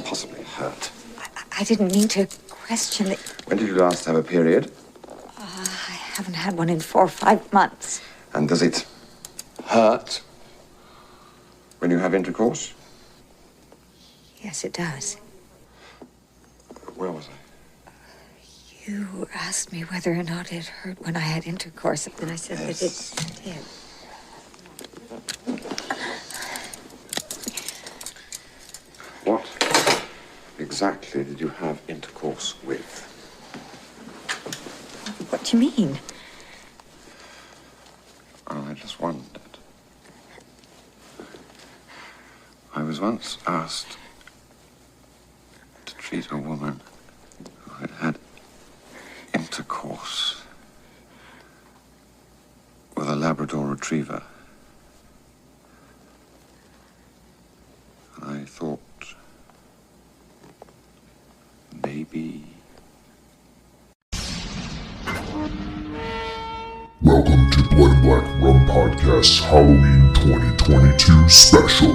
possibly hurt? I didn't mean to question it. When did you last have a period? I haven't had one in 4 or 5 months. And does it hurt when you have intercourse? Yes, it does. Where was I? You asked me whether or not it hurt when I had intercourse, and I said that it did. What exactly did you have intercourse with? What do you mean? Oh, I just wondered. I was once asked to treat a woman who had had intercourse with a Labrador retriever. And I thought maybe... Welcome to Blood and Black Rum Podcast's Halloween 2022 special.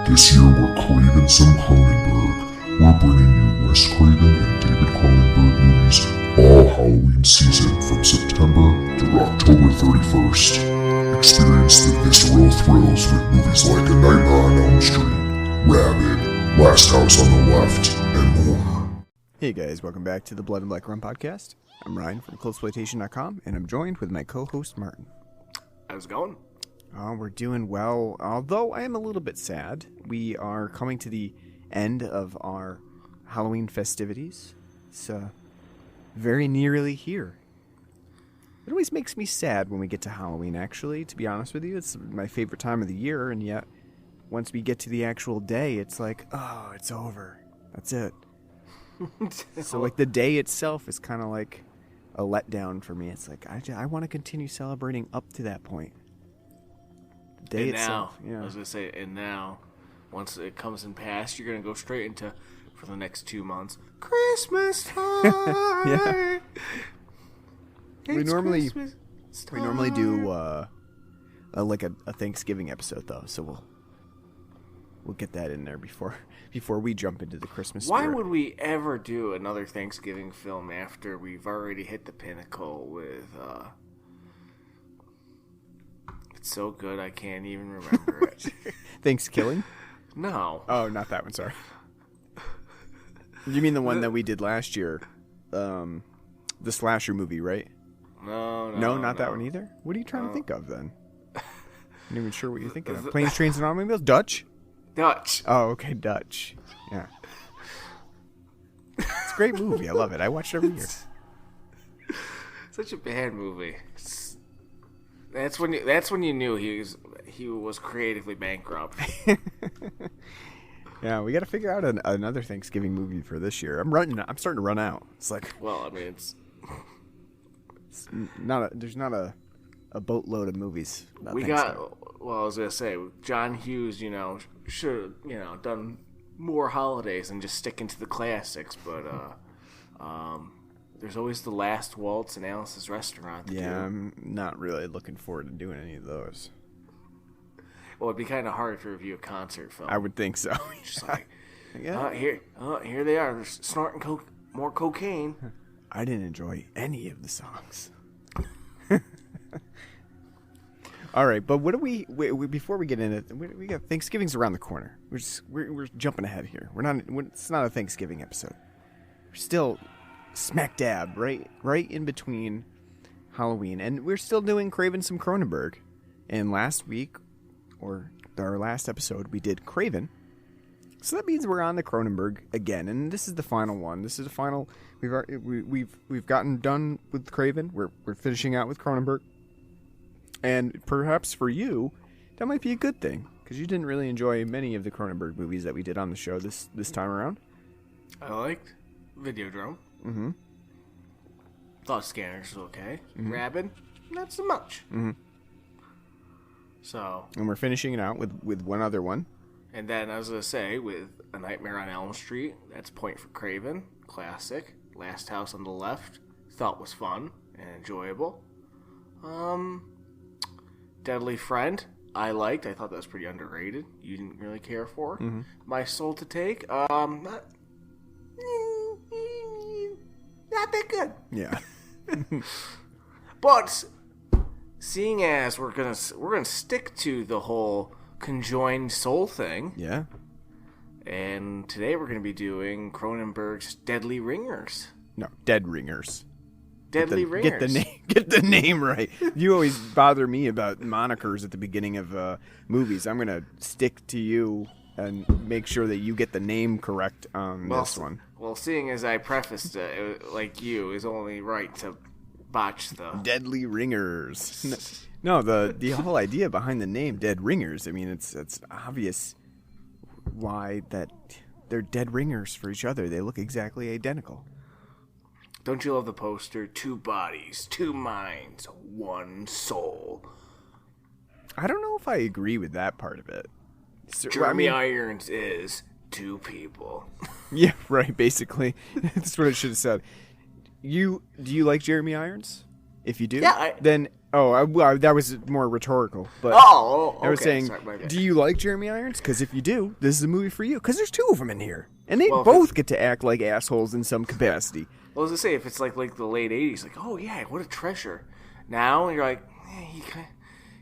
This year we're Craven Some Cronenberg. We're bringing you Wes Craven and David Cronenberg movies all Halloween season from September to October 31st. Experience the visceral thrills with movies like A Nightmare on Elm Street, Rabid, Last House on the Left, and more. Hey guys, welcome back to the Blood and Black Rum Podcast. I'm Ryan from ClosePlaytation.com, and I'm joined with my co-host Martin. How's it going? We're doing well, although I am a little bit sad. We are coming to the end of our Halloween festivities. It's very nearly here. It always makes me sad when we get to Halloween, actually, to be honest with you. It's my favorite time of the year, and yet once we get to the actual day, it's like, oh, it's over. That's it. So, like, the day itself is kind of like a letdown for me. It's like, I want to continue celebrating up to that point. The day and itself. Now, I was going to say, and now, once it comes in past, you're going to go straight into, for the next 2 months, Christmas time! Yeah. We normally do like a Thanksgiving episode, though, so we'll get that in there before we jump into the Christmas spirit. Why would we ever do another Thanksgiving film after we've already hit the pinnacle with it's so good I can't even remember it. Thanksgiving? No. Oh, not that one, sorry. You mean the one that we did last year? The slasher movie, right? No, not that one either? What are you trying to think of, then? I'm not even sure what you're thinking of. Planes, Trains, and Automobiles? Dutch? Oh, okay, Dutch. Yeah. It's a great movie. I love it. I watch it every year. Such a bad movie. That's when you knew he was creatively bankrupt. Yeah, we got to figure out another Thanksgiving movie for this year. I'm starting to run out. It's like, well, I mean, there's not a boatload of movies. I was gonna say, John Hughes, should have done more holidays and just sticking to the classics. But there's always The Last Waltz and Alice's Restaurant. I'm not really looking forward to doing any of those. Well, it'd be kind of hard to review a concert film. I would think so. Just like, here they are, they're snorting more cocaine. I didn't enjoy any of the songs. All right, but what do we before we get into it, we got Thanksgiving's around the corner. We're jumping ahead here. It's not a Thanksgiving episode. We're still smack dab right in between Halloween, and we're still doing Craven Some Cronenberg. And last week, or our last episode, we did Craven. So that means we're on the Cronenberg again, and this is the final one. This is the final. We've gotten done with Craven. We're finishing out with Cronenberg. And perhaps for you, that might be a good thing, because you didn't really enjoy many of the Cronenberg movies that we did on the show this time around. I liked Videodrome. Mm-hmm. Thought Scanners was okay. Mm-hmm. Rabid, not so much. Mm-hmm. So. And we're finishing it out with one other one. And then I was going to say, with A Nightmare on Elm Street, that's Point for Craven, classic. Last House on the Left, thought was fun and enjoyable. Deadly Friend, I liked. I thought that was pretty underrated. You didn't really care for. Mm-hmm. My Soul to Take, not that good. Yeah. But seeing as we're gonna stick to the whole conjoined soul thing, Yeah. and today we're gonna be doing Cronenberg's Deadly Ringers. No, Dead Ringers. Deadly Ringers. Get the name right. You always bother me about monikers at the beginning of movies. I'm gonna stick to you and make sure that you get the name correct on this one. Well, seeing as I prefaced it, like you, is only right to botch the Deadly Ringers. No, the whole idea behind the name Dead Ringers. I mean, it's obvious why that they're dead ringers for each other. They look exactly identical. Don't you love the poster? 2 bodies, 2 minds, 1 soul. I don't know if I agree with that part of it. Jeremy Irons is 2 people. Yeah, right. Basically, that's what I should have said. Do you like Jeremy Irons? If you do, Yeah, then that was more rhetorical. But okay. I was saying, Sorry, my bad. do you like Jeremy Irons? Because if you do, this is a movie for you. Because there's 2 of them in here, and they Well, both get to act like assholes in some capacity. Well, I was gonna say, if it's like the late 80s, like, oh yeah, what a treasure. Now you're like,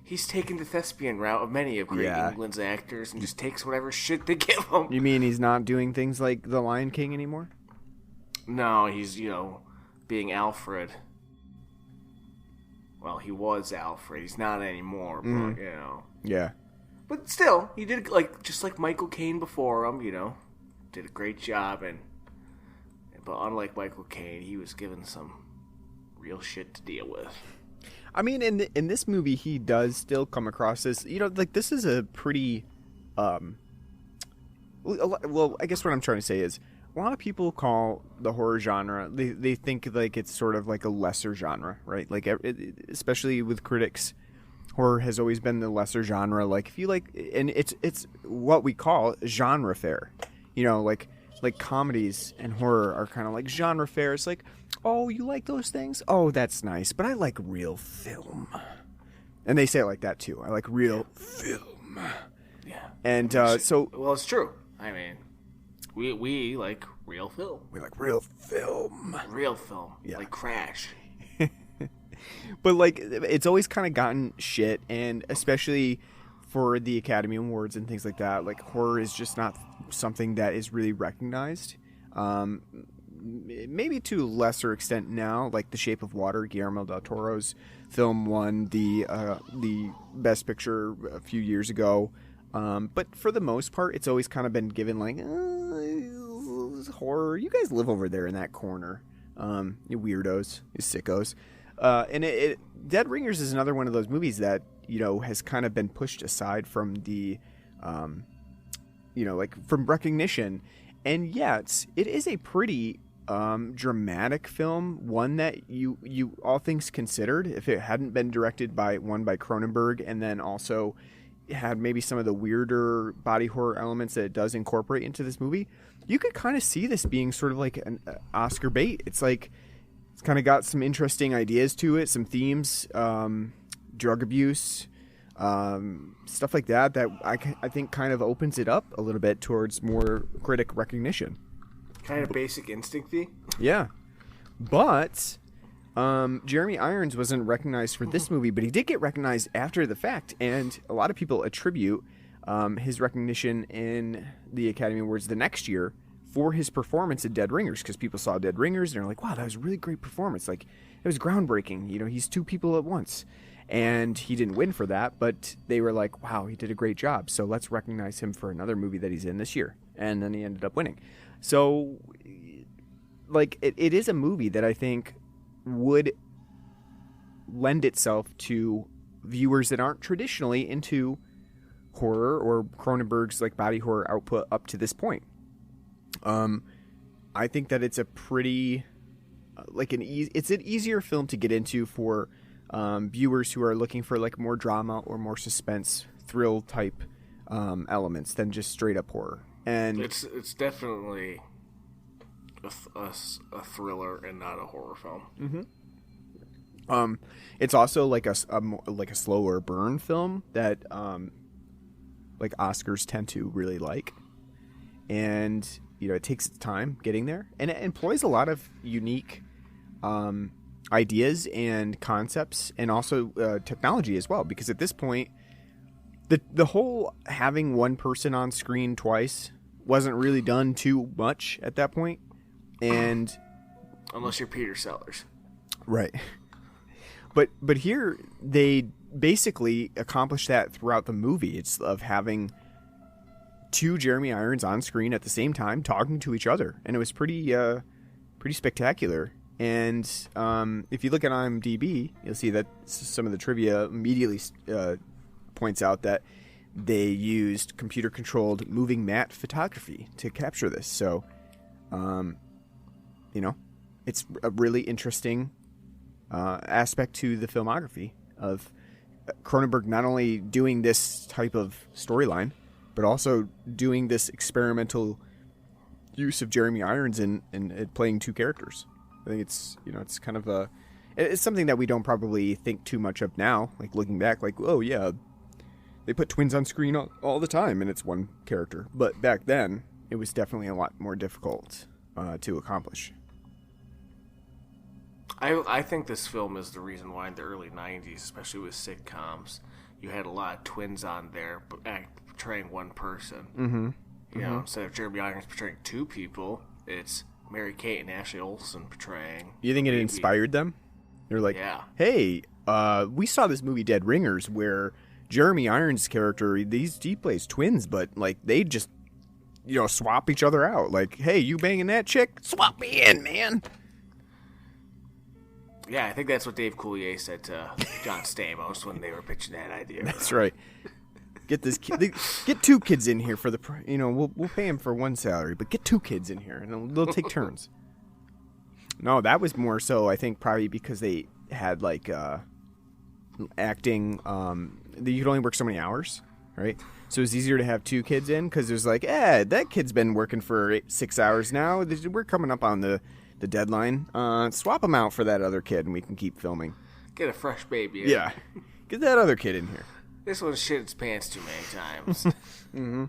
he's taken the thespian route of many of Great England's actors and just takes whatever shit they give him. You mean he's not doing things like The Lion King anymore? No, he's, being Alfred. Well, he was Alfred. He's not anymore, but, Yeah. But still, he did, just like Michael Caine before him, did a great job. But unlike Michael Caine, he was given some real shit to deal with. I mean, in this movie, he does still come across as, this is a pretty, well, I guess what I'm trying to say is, a lot of people call the horror genre, they think like it's sort of like a lesser genre, right? Like, especially with critics, horror has always been the lesser genre. Like, if you like, and it's what we call genre fare, like comedies and horror are kind of like genre fare. It's like, oh, you like those things? Oh, that's nice, but I like real film. And they say it like that too. I like real film. Yeah. And so... Well, it's true. I mean, we like real film. We like real film. Real film. Yeah. Like Crash. But, like, it's always kind of gotten shit, and especially for the Academy Awards and things like that, like, horror is just not something that is really recognized. Maybe to a lesser extent now, like The Shape of Water, Guillermo del Toro's film, won the Best Picture a few years ago. But for the most part, it's always kind of been given like, horror. You guys live over there in that corner. You weirdos, you sickos. And Dead Ringers is another one of those movies that, has kind of been pushed aside from the, from recognition. And yet, it is a pretty dramatic film, one that you all things considered, if it hadn't been directed by Cronenberg, and then also had maybe some of the weirder body horror elements that it does incorporate into this movie, you could kind of see this being sort of like an Oscar bait. It's like, it's kind of got some interesting ideas to it, some themes, drug abuse, stuff like that I think kind of opens it up a little bit towards more critic recognition. Kind of Basic Instinct-y. Yeah. But Jeremy Irons wasn't recognized for this movie, but he did get recognized after the fact, and a lot of people attribute his recognition in the Academy Awards the next year for his performance in Dead Ringers, because people saw Dead Ringers and they're like, wow, that was a really great performance. Like, it was groundbreaking. He's 2 people at once. And he didn't win for that, but they were like, wow, he did a great job, so let's recognize him for another movie that he's in this year. And then he ended up winning. So, like, it is a movie that I think would lend itself to viewers that aren't traditionally into horror or Cronenberg's, like, body horror output up to this point. I think that it's a pretty, it's an easier film to get into for viewers who are looking for like more drama or more suspense, thrill type elements than just straight up horror. And it's definitely a thriller and not a horror film. Mm-hmm. It's also like a slower burn film that like Oscars tend to really like, and it takes its time getting there, and it employs a lot of unique ideas and concepts, and also technology as well. Because at this point, the whole having one person on screen twice wasn't really done too much at that point, and unless you're Peter Sellers, right. But here they basically accomplish that throughout the movie. It's of having two Jeremy Irons on screen at the same time talking to each other, and it was pretty spectacular. And if you look at IMDb, you'll see that some of the trivia immediately points out that they used computer-controlled moving matte photography to capture this. So, it's a really interesting aspect to the filmography of Cronenberg, not only doing this type of storyline, but also doing this experimental use of Jeremy Irons in playing two characters. I think it's kind of it's something that we don't probably think too much of now, like looking back, like, oh yeah, they put twins on screen all the time and it's one character. But back then, it was definitely a lot more difficult to accomplish. I think this film is the reason why in the early 90s, especially with sitcoms, you had a lot of twins on there portraying one person. Mm-hmm. Instead of Jeremy Irons portraying two people, it's Mary Kate and Ashley Olsen portraying. You think it inspired them? They're like, yeah. Hey, we saw this movie Dead Ringers where Jeremy Irons' character, he plays twins, but like they just, swap each other out. Like, hey, you banging that chick? Swap me in, man. Yeah, I think that's what Dave Coulier said to John Stamos when they were pitching that idea. That's right. Get get two kids in here for the, we'll pay him for one salary, but get two kids in here and they'll take turns. No, that was more so, I think, probably because they had like acting. You could only work so many hours, right? So it's easier to have two kids in because there's like, that kid's been working for 6 hours now. We're coming up on the deadline. Swap him out for that other kid and we can keep filming. Get a fresh baby in. Yeah. Get that other kid in here. This one shit its pants too many times. Mm-hmm.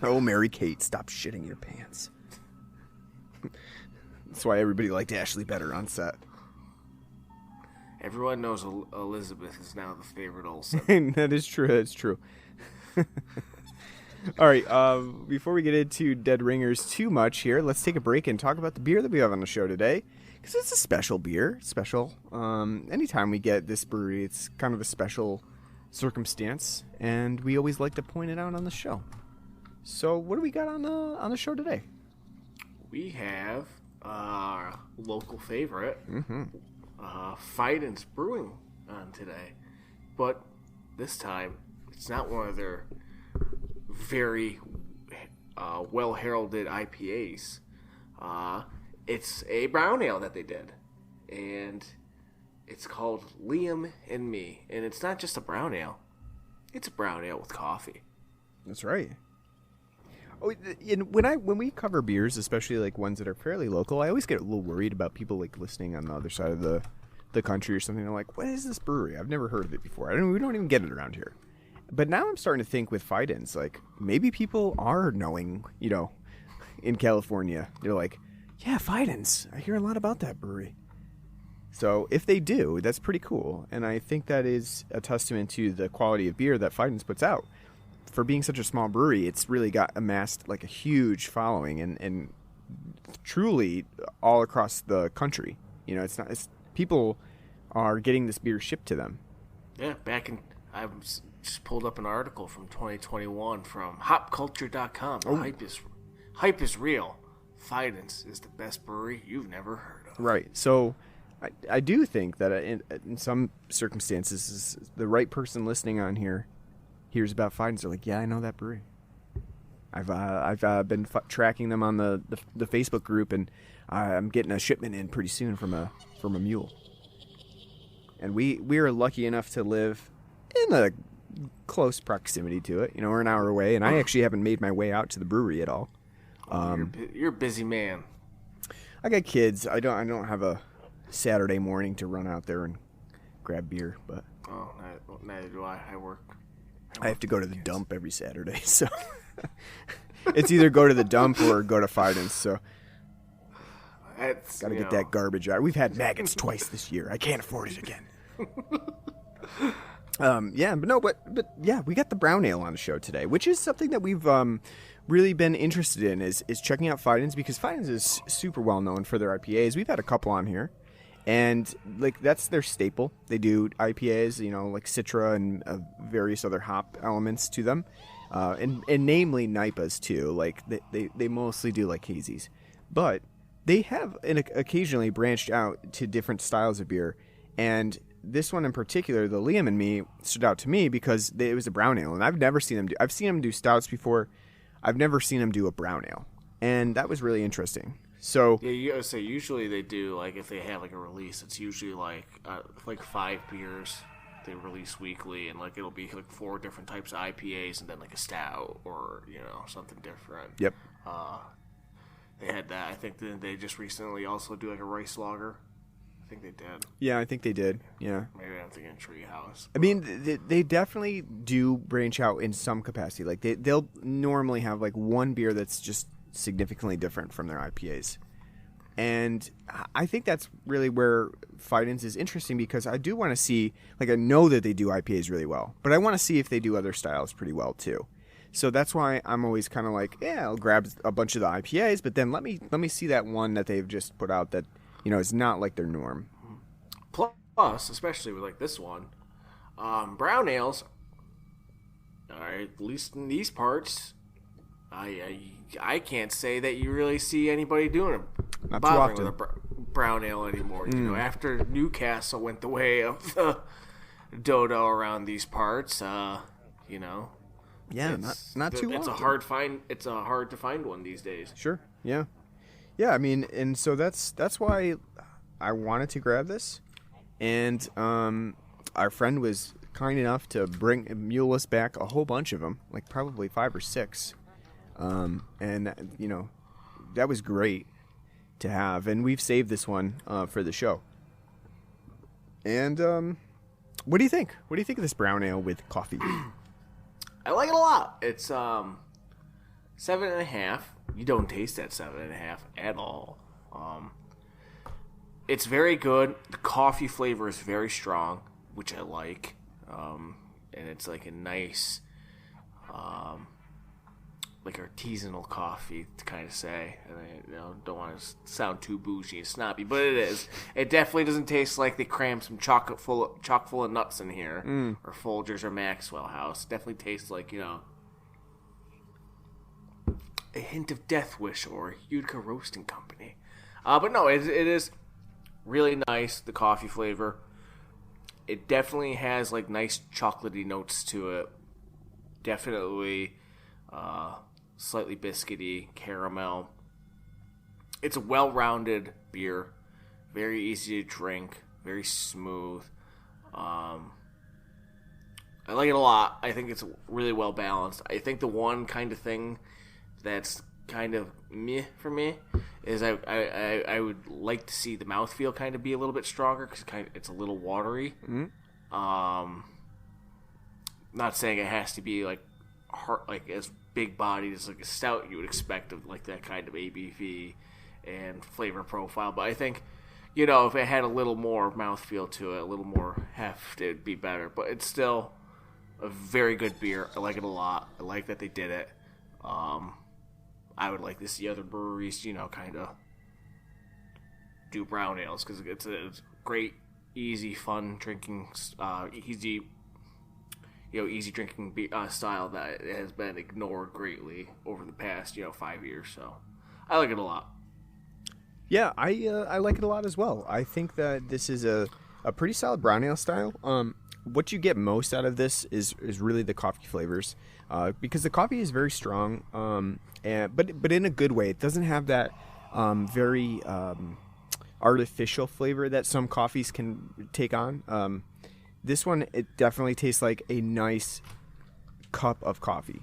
Oh, Mary Kate, stop shitting your pants. That's why everybody liked Ashley better on set. Everyone knows Elizabeth is now the favorite Olsen. That is true. That's true. All right, before we get into Dead Ringers too much here, let's take a break and talk about the beer that we have on the show today. Because it's a special beer. Special. Anytime we get this brewery, it's kind of a special circumstance. And we always like to point it out on the show. So what do we got on the show today? We have our local favorite, Mm-hmm. Fidens Brewing on today. But this time, it's not one of their very well-heralded IPAs. It's a brown ale that they did. And it's called Liam and Me. And it's not just a brown ale. It's a brown ale with coffee. That's right. Oh, and when we cover beers, especially like ones that are fairly local, I always get a little worried about people like listening on the other side of the country or something. They're like, "What is this brewery? I've never heard of it before. We don't even get it around here." But now I'm starting to think with Fidens, like maybe people are knowing, in California, they're like, "Yeah, Fidens. I hear a lot about that brewery." So if they do, that's pretty cool, and I think that is a testament to the quality of beer that Fidens puts out. For being such a small brewery, it's really got amassed like a huge following and truly all across the country. It's people are getting this beer shipped to them. Yeah, I just pulled up an article from 2021 from hopculture.com. Hype is real. Fidens is the best brewery you've never heard of. Right. So I do think that in some circumstances, the right person listening on here hears about Fidens. They're like, yeah, I know that brewery. I've been tracking them on the Facebook group, and I'm getting a shipment in pretty soon from a mule. And we are lucky enough to live in a close proximity to it. We're an hour away, and I actually haven't made my way out to the brewery at all. You're a busy man. I got kids. I don't have a Saturday morning to run out there and grab beer, but Oh, neither do I. I work. I have to go to the dump every Saturday, so it's either go to the dump or go to Fidens. So It's, gotta get that garbage out. We've had maggots twice this year. I can't afford it again. But yeah, we got the brown ale on the show today, which is something that we've really been interested in is checking out Fidens, because Fidens is super well known for their IPAs. We've had a couple on here, and like that's their staple. They do IPAs, like Citra and various other hop elements to them, and namely NIPAs too. Like they mostly do like hazies, but they have occasionally branched out to different styles of beer, and this one in particular, the Liam and Me, stood out to me because it was a brown ale, and I've never seen them do. I've seen them do stouts before. I've never seen them do a brown ale, and that was really interesting. So yeah, you gotta say usually they do like if they have like a release, it's usually like 5 beers they release weekly, and like it'll be like 4 different types of IPAs, and then like a stout or something different. Yep. They had that. I think then they just recently also do like a rice lager. I think they did. Yeah, I think they did. Yeah. Maybe I'm thinking Treehouse. I mean, they definitely do branch out in some capacity. Like they'll normally have like one beer that's just significantly different from their IPAs, and I think that's really where Fidens is interesting, because I do want to see, like, I know that they do IPAs really well, but I want to see if they do other styles pretty well too. So that's why I'm always kind of like, yeah, I'll grab a bunch of the IPAs, but then let me see that one that they've just put out that is not like their norm. Plus, especially with like this one, brown ales. All right, at least in these parts, I can't say that you really see anybody doing Not too bothering often. with a brown ale anymore. After Newcastle went the way of the dodo around these parts, Yeah, it's- not too It's often. a hard find. It's a hard to find one these days. Sure. Yeah. Yeah, I mean, and so that's why I wanted to grab this. And our friend was kind enough to mule us back a whole bunch of them, like probably 5 or 6. And that was great to have. And we've saved this one for the show. And what do you think? What do you think of this brown ale with coffee? I like it a lot. It's 7.5. You don't taste that 7.5 at all. It's very good. The coffee flavor is very strong, which I like. And it's like a nice, like artisanal coffee to kind of say. And I don't want to sound too bougie and snobby, but it is. It definitely doesn't taste like they crammed some chock full of nuts in here, or Folgers or Maxwell House. It definitely tastes like a hint of Death Wish or Utica Roasting Company. But no, it is really nice, the coffee flavor. It definitely has like nice chocolatey notes to it. Definitely slightly biscuity, caramel. It's a well-rounded beer. Very easy to drink. Very smooth. I like it a lot. I think it's really well balanced. I think the one kind of thing that's kind of meh for me is I would like to see the mouthfeel kind of be a little bit stronger, because it's a little watery. Not saying it has to be like hard, like as big bodied as like a stout you would expect of like that kind of ABV and flavor profile, but I think if it had a little more mouthfeel to it, a little more heft, it'd be better. But it's still a very good beer. I like it a lot. I like that they did it. I would like to see other breweries, kind of do brown ales, because it's a great, easy, fun drinking, easy drinking style that has been ignored greatly over the past 5 years. So I like it a lot. Yeah, I like it a lot as well. I think that this is a pretty solid brown ale style. What you get most out of this is really the coffee flavors, because the coffee is very strong, but in a good way. It doesn't have that very artificial flavor that some coffees can take on. This one, it definitely tastes like a nice cup of coffee.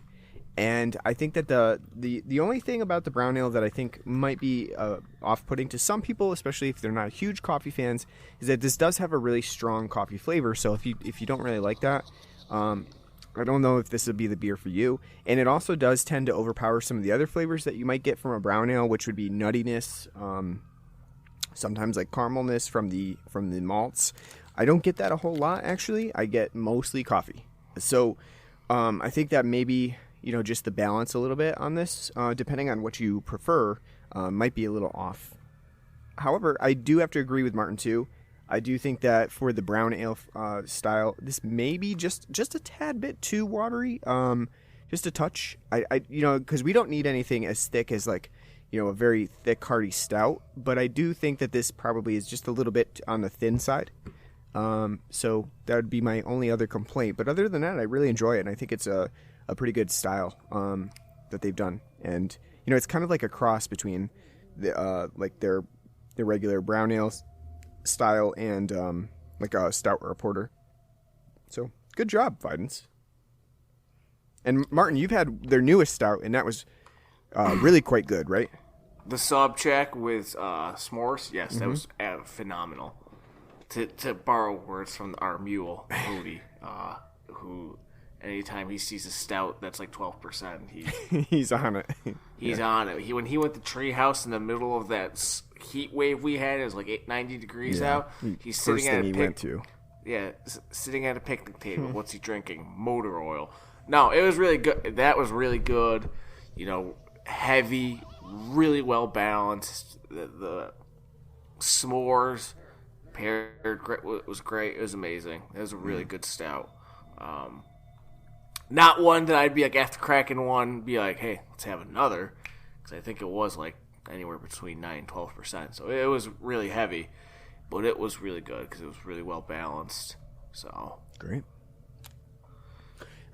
And I think that the only thing about the brown ale that I think might be off-putting to some people, especially if they're not huge coffee fans, is that this does have a really strong coffee flavor. So if you don't really like that, I don't know if this would be the beer for you. And it also does tend to overpower some of the other flavors that you might get from a brown ale, which would be nuttiness, sometimes like caramelness from the malts. I don't get that a whole lot, actually. I get mostly coffee. So I think that maybe, just the balance a little bit on this, depending on what you prefer, might be a little off. However, I do have to agree with Martin, too. I do think that for the brown ale style, this may be just a tad bit too watery, just a touch. Because we don't need anything as thick as like, a very thick, hearty stout. But I do think that this probably is just a little bit on the thin side. So that would be my only other complaint. But other than that, I really enjoy it, and I think it's a pretty good style that they've done. And it's kind of like a cross between the like their regular brown ales style and like a stout or a porter. So good job, Fidens. And Martin, you've had their newest stout, and that was really quite good, right? The sub check with s'mores, yes, that was phenomenal. To borrow words from our mule, Moody, who anytime he sees a stout that's like 12%, he's on it. He's on it. When he went to Treehouse in the middle of that heat wave we had, it was like 90 degrees out. He's sitting at sitting at a picnic table. What's he drinking? Motor oil. No, it was really good. That was really good. Heavy, really well balanced. The s'mores paired was great. It was amazing. It was a really good stout. Not one that I'd be like, after cracking one, be like, hey, let's have another. Because I think it was like anywhere between 9 and 12%. So it was really heavy. But it was really good because it was really well balanced. So great.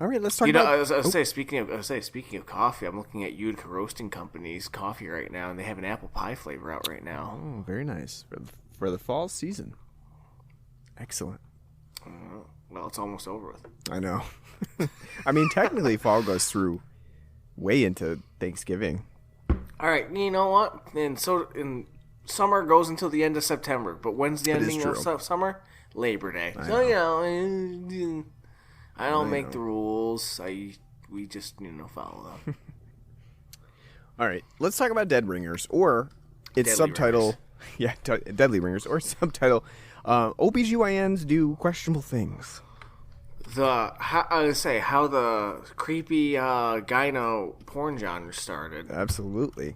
All right, let's talk about... I was speaking of coffee, I'm looking at Utica Roasting Company's coffee right now, and they have an apple pie flavor out right now. Oh, very nice. For the fall season. Excellent. Well, it's almost over with. I know. I mean, technically, fall goes through way into Thanksgiving. All right, you know what? And summer goes until the end of September. But when's the ending of summer? Labor Day. I don't make the rules. We just follow them. All right, let's talk about Dead Ringers, or its Deadly subtitle. Ringers. Yeah, Deadly Ringers, or subtitle. OBGYNs do questionable things. How the creepy gyno porn genre started. Absolutely.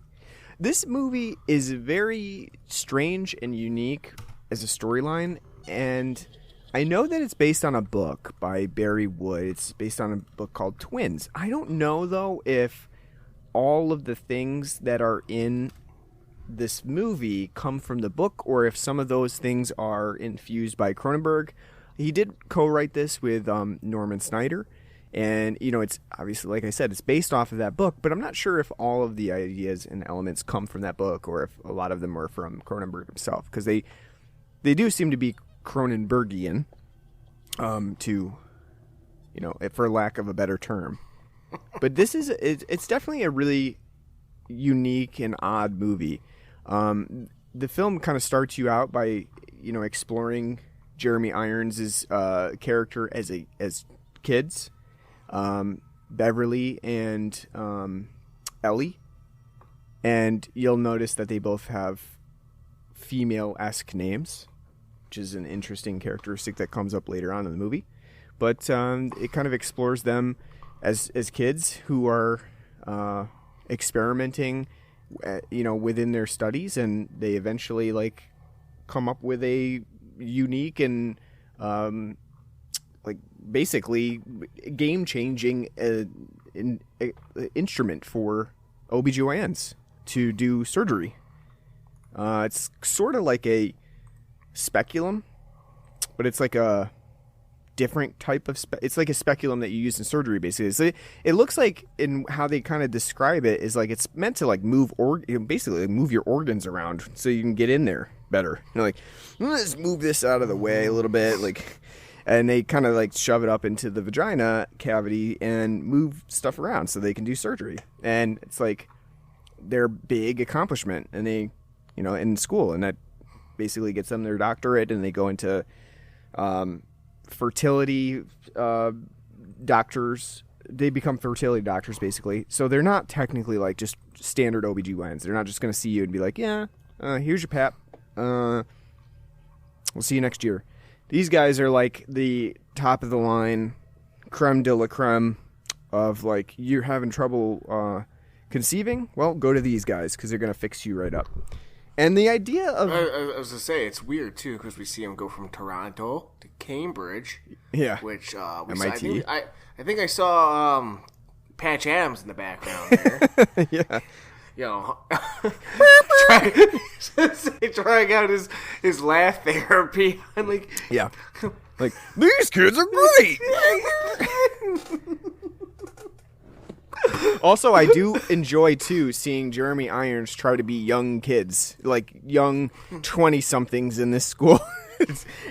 This movie is very strange and unique as a storyline, and I know that it's based on a book by Barry Wood. It's based on a book called Twins. I don't know, though, if all of the things that are in this movie come from the book, or if some of those things are infused by Cronenberg. He did co-write this with Norman Snyder, and it's obviously, like I said, it's based off of that book, but I'm not sure if all of the ideas and elements come from that book, or if a lot of them are from Cronenberg himself, because they do seem to be Cronenbergian, for lack of a better term. But it's definitely a really unique and odd movie. The film kind of starts you out by exploring Jeremy Irons' character as kids, Beverly and Ellie, and you'll notice that they both have female-esque names, which is an interesting characteristic that comes up later on in the movie. But it kind of explores them as kids who are experimenting, within their studies, and they eventually come up with a unique and basically game-changing instrument for OBGYNs to do surgery. It's sort of like a speculum, but it's like a different type of it's like a speculum that you use in surgery, basically. So it looks like, in how they kind of describe it, is like it's meant to move basically move your organs around so you can get in there better. Let's move this out of the way a little bit, And they kind of like shove it up into the vagina cavity and move stuff around so they can do surgery. And it's like their big accomplishment, and they, you know, in school, and that basically gets them their doctorate, and they go into fertility doctors. They become fertility doctors, basically. So they're not technically like just standard OBGYNs. They're not just going to see you and be like, yeah, here's your pap. We'll see you next year. These guys are like the top of the line, creme de la creme of like, you're having trouble conceiving? Well, go to these guys because they're going to fix you right up. And the idea of... I was going to say, it's weird, too, because we see him go from Toronto to Cambridge. Yeah. Which, MIT. I think I saw Patch Adams in the background there. Yeah. You know, trying out his laugh therapy. I'm like... Yeah. Like, these kids are great! Also, I do enjoy, too, seeing Jeremy Irons try to be young kids, like young 20-somethings in this school.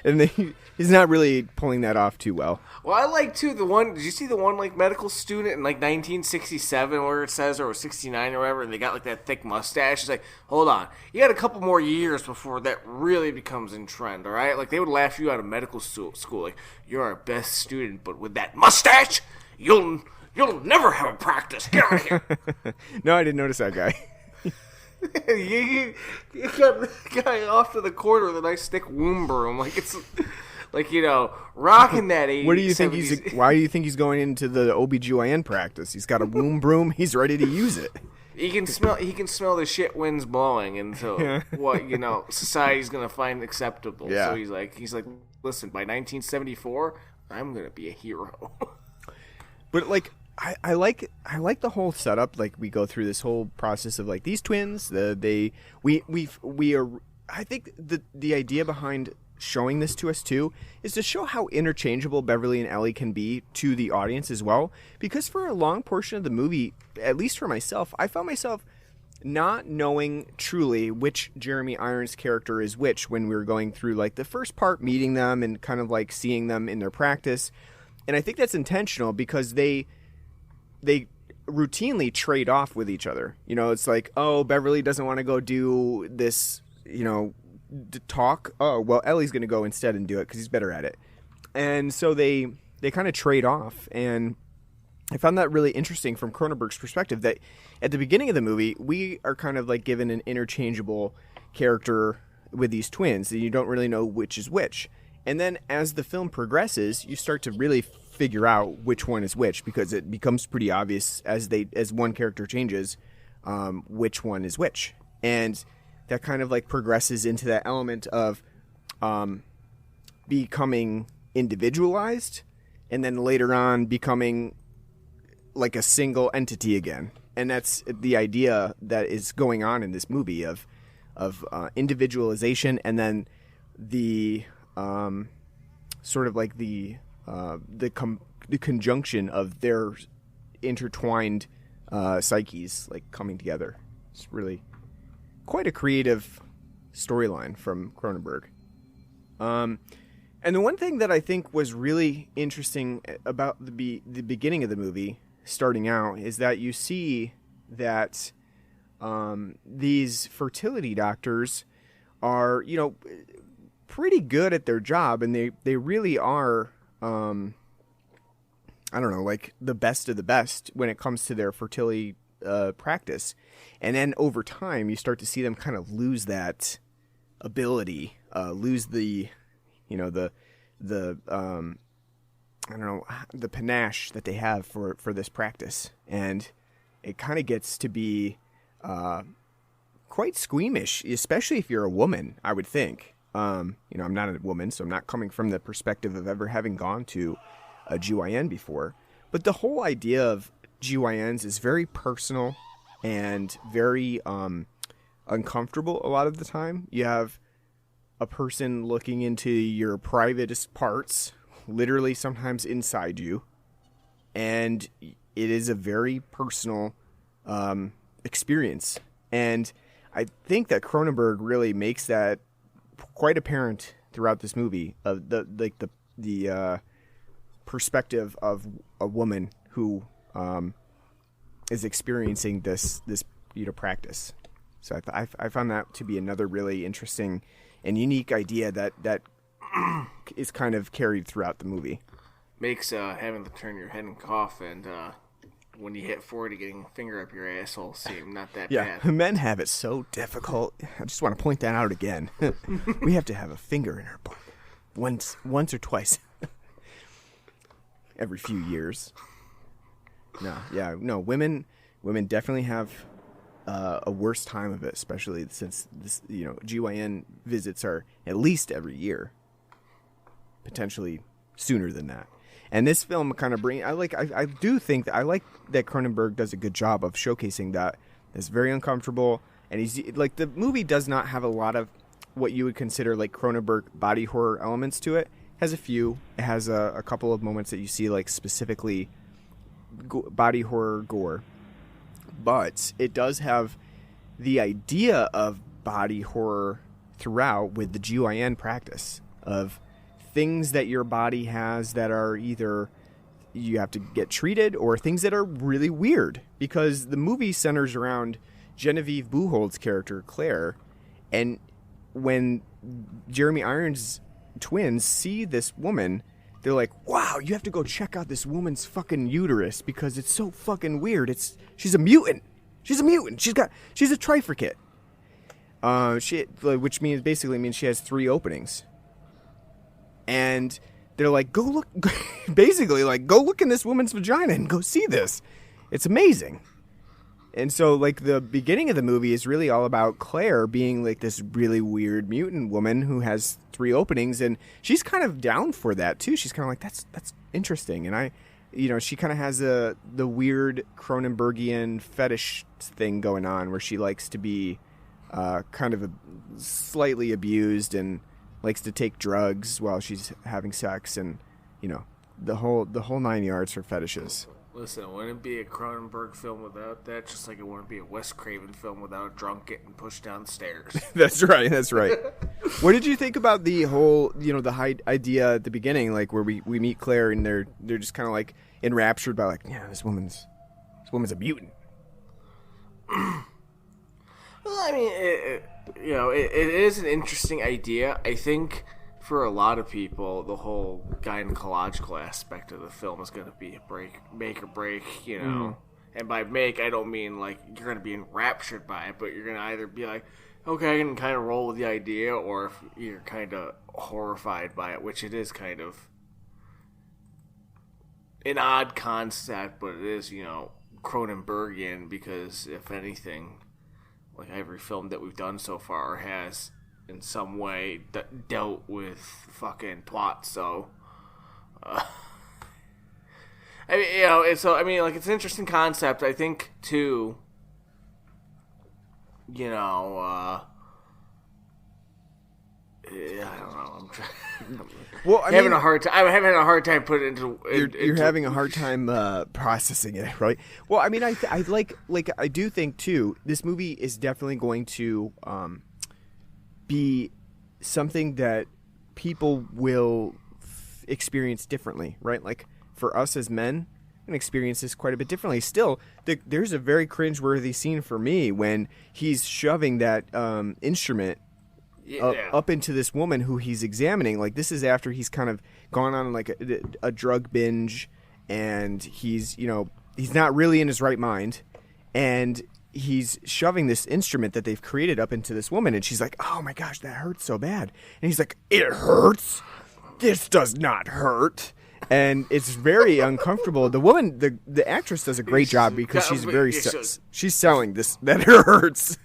And he's not really pulling that off too well. Well, I like, too, did you see the one, like, medical student in, like, 1967 where it says, or 69 or whatever, and they got, like, that thick mustache? It's like, hold on. You got a couple more years before that really becomes in trend, all right? Like, they would laugh you out of medical school. Like, you're our best student, but with that mustache, you'll never have a practice. Get out of here. No, I didn't notice that guy. you got the guy off to the corner with a nice thick womb broom. Like, it's... Like, you know, rocking that 80s. What do you think why do you think he's going into the OBGYN practice? He's got a womb broom. He's ready to use it. He can smell the shit winds blowing into what, you know, society's going to find acceptable. Yeah. So he's like, listen, by 1974, I'm going to be a hero. But like I like the whole setup. Like, we go through this whole process of like these twins, I think the idea behind showing this to us too is to show how interchangeable Beverly and Ellie can be to the audience as well, because for a long portion of the movie, at least for myself, I found myself not knowing truly which Jeremy Irons character is which when we were going through like the first part, meeting them and kind of like seeing them in their practice. And I think that's intentional because they routinely trade off with each other. You know, it's like, oh, Beverly doesn't want to go do this, you know, talk. Oh, well, Ellie's going to go instead and do it because he's better at it. And so they kind of trade off. And I found that really interesting from Cronenberg's perspective, that at the beginning of the movie, we are kind of like given an interchangeable character with these twins, and you don't really know which is which. And then as the film progresses, you start to really figure out which one is which, because it becomes pretty obvious as one character changes, which one is which. And that kind of like progresses into that element of becoming individualized, and then later on becoming like a single entity again. And that's the idea that is going on in this movie of individualization, and then the sort of like the conjunction of their intertwined psyches like coming together. It's really quite a creative storyline from Cronenberg. And the one thing that I think was really interesting about the beginning of the movie, starting out, is that you see that these fertility doctors are, you know, pretty good at their job, and they really are, I don't know, like the best of the best when it comes to their fertility practice. And then over time, you start to see them kind of lose that ability, lose the, you know, the I don't know, the panache that they have for this practice. And it kind of gets to be quite squeamish, especially if you're a woman, I would think. You know, I'm not a woman, so I'm not coming from the perspective of ever having gone to a GYN before. But the whole idea of GYNs is very personal and very uncomfortable a lot of the time. You have a person looking into your privatest parts, literally sometimes inside you, and it is a very personal experience. And I think that Cronenberg really makes that quite apparent throughout this movie, of the perspective of a woman who is experiencing this practice. So I found that to be another really interesting and unique idea that is kind of carried throughout the movie. Makes having to turn your head and cough and when you hit 40 getting a finger up your asshole seem not that bad. Men have it so difficult. I just want to point that out again. We have to have a finger in our butt once or twice every few years. Women definitely have a worse time of it, especially since this, GYN visits are at least every year, potentially sooner than that. And this film kind of I do think that I like that Cronenberg does a good job of showcasing that it's very uncomfortable, and he's like, the movie does not have a lot of what you would consider like Cronenberg body horror elements to it. It has a few. It has a couple of moments that you see like specifically body horror gore, but it does have the idea of body horror throughout with the GYN practice of things that your body has that are either you have to get treated or things that are really weird, because the movie centers around Genevieve Buchholz's character Claire, and when Jeremy Irons' twins see this woman, they're like, wow, you have to go check out this woman's fucking uterus because it's so fucking weird. She's a mutant. She's a trifricate. Which basically means she has 3 openings. And they're like, go look in this woman's vagina and go see this. It's amazing. And so like the beginning of the movie is really all about Claire being like this really weird mutant woman who has 3 openings, and she's kind of down for that too. She's kind of like, that's interesting. And she kind of has the weird Cronenbergian fetish thing going on where she likes to be kind of slightly abused and likes to take drugs while she's having sex, and the whole 9 yards for fetishes. Listen, it wouldn't be a Cronenberg film without that, just like it wouldn't be a Wes Craven film without a drunk getting pushed downstairs. That's right. What did you think about the whole, the idea at the beginning, like where we meet Claire and they're just kind of like enraptured by like, yeah, this woman's a mutant. Well, I mean, it is an interesting idea. I think for a lot of people, the whole gynecological aspect of the film is going to be make or break, And by make, I don't mean like you're going to be enraptured by it, but you're going to either be like, okay, I can kind of roll with the idea, or if you're kind of horrified by it, which it is kind of an odd concept, but it is, Cronenbergian, because if anything, like every film that we've done so far has in some way dealt with fucking twat. So, I mean, it's an interesting concept. I think too. I don't know. I'm having a hard time putting it into. You're having a hard time processing it, right? Well, I mean, I do think too. This movie is definitely going to be something that people will experience differently, right? Like for us as men, we're gonna experience this quite a bit differently. Still, there's a very cringeworthy scene for me when he's shoving that instrument up into this woman who he's examining. Like this is after he's kind of gone on like a drug binge, and he's not really in his right mind, and he's shoving this instrument that they've created up into this woman, and she's like, oh my gosh, that hurts so bad. And he's like, it hurts? This does not hurt. And it's very uncomfortable. The woman, the actress does a great job because she's she's selling this, that it hurts.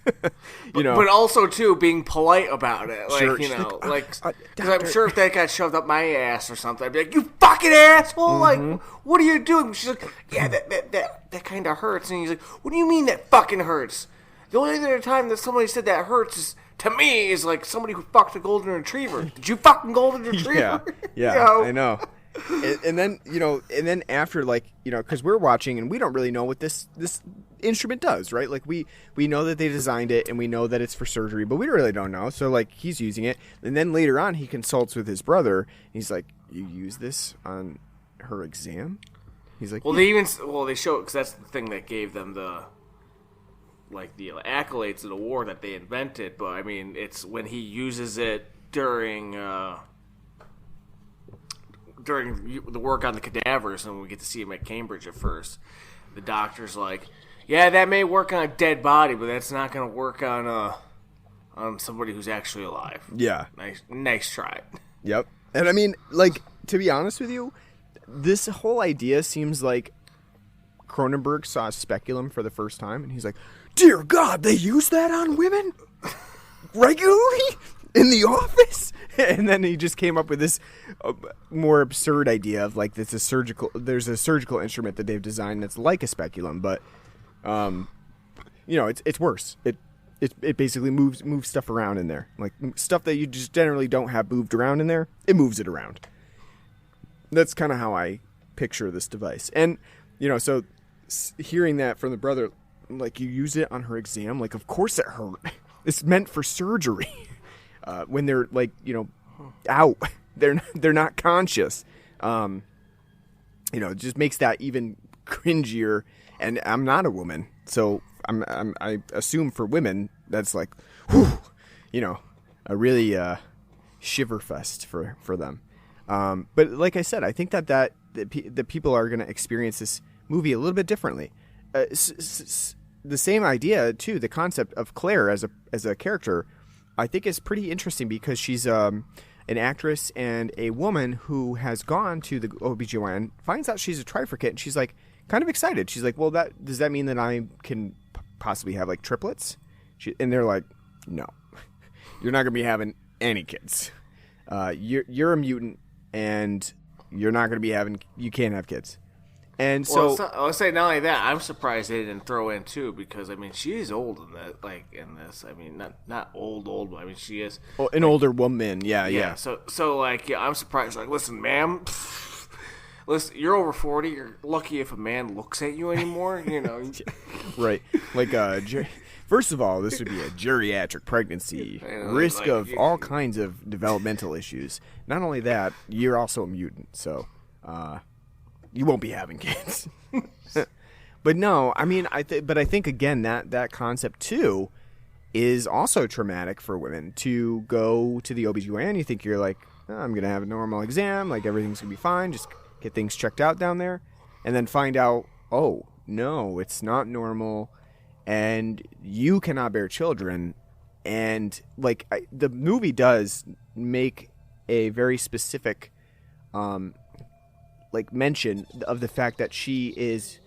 But also too being polite about it, like sure. because I'm sure if that got shoved up my ass or something, I'd be like, you fucking asshole! Mm-hmm. Like, what are you doing? She's like, yeah, that kind of hurts. And he's like, what do you mean that fucking hurts? The only other time that somebody said that hurts is, to me, is like somebody who fucked a golden retriever. Did you fucking golden retriever? Yeah, I know. And then after, like, because we're watching and we don't really know what this instrument does, right? Like we know that they designed it and we know that it's for surgery, but we really don't know. So like he's using it, and then later on he consults with his brother. And he's like, you use this on her exam? He's like, Well, yeah. they show it because that's the thing that gave them the accolades of the war that they invented. But I mean, it's when he uses it during the work on the cadavers, and we get to see him at Cambridge at first. The doctor's like, "Yeah, that may work on a dead body, but that's not going to work on somebody who's actually alive." Yeah. Nice try. Yep. And I mean, like, to be honest with you, this whole idea seems like Cronenberg saw speculum for the first time, and he's like, "Dear God, they use that on women regularly in the office?" And then he just came up with this more absurd idea of like there's a surgical instrument that they've designed that's like a speculum, but it's worse. It basically moves stuff around in there, like stuff that you just generally don't have moved around in there. It moves it around. That's kind of how I picture this device. And so hearing that from the brother, like, you use it on her exam, like, of course it hurt. It's meant for surgery. When they're like, out, they're not conscious. It just makes that even cringier. And I'm not a woman, so I assume for women that's like, whew, a really shiver fest for them. But like I said, I think that people are going to experience this movie a little bit differently. The same idea too, the concept of Claire as a character, I think is pretty interesting because she's an actress and a woman who has gone to the OBGYN, finds out she's a trifricate, and she's like kind of excited. She's like, well, does that mean that I can possibly have like triplets? And they're like, no, you're not going to be having any kids. You're a mutant, and you're not going to you can't have kids. And so, let's say not only that, I'm surprised they didn't throw in too, because I mean she is old in that, in this. I mean not old, but I mean she is an older woman. Yeah. So I'm surprised. Like, listen, ma'am, listen, you're over 40. You're lucky if a man looks at you anymore. Right. Like first of all, this would be a geriatric pregnancy, risk of all kinds of developmental issues. Not only that, you're also a mutant, so. You won't be having kids. But no, I mean, I think again that concept too is also traumatic for women to go to the OBGYN. You think you're like, oh, I'm going to have a normal exam, like everything's going to be fine, just get things checked out down there, and then find out, oh, no, it's not normal, and you cannot bear children. And like the movie does make a very specific mention of the fact that she is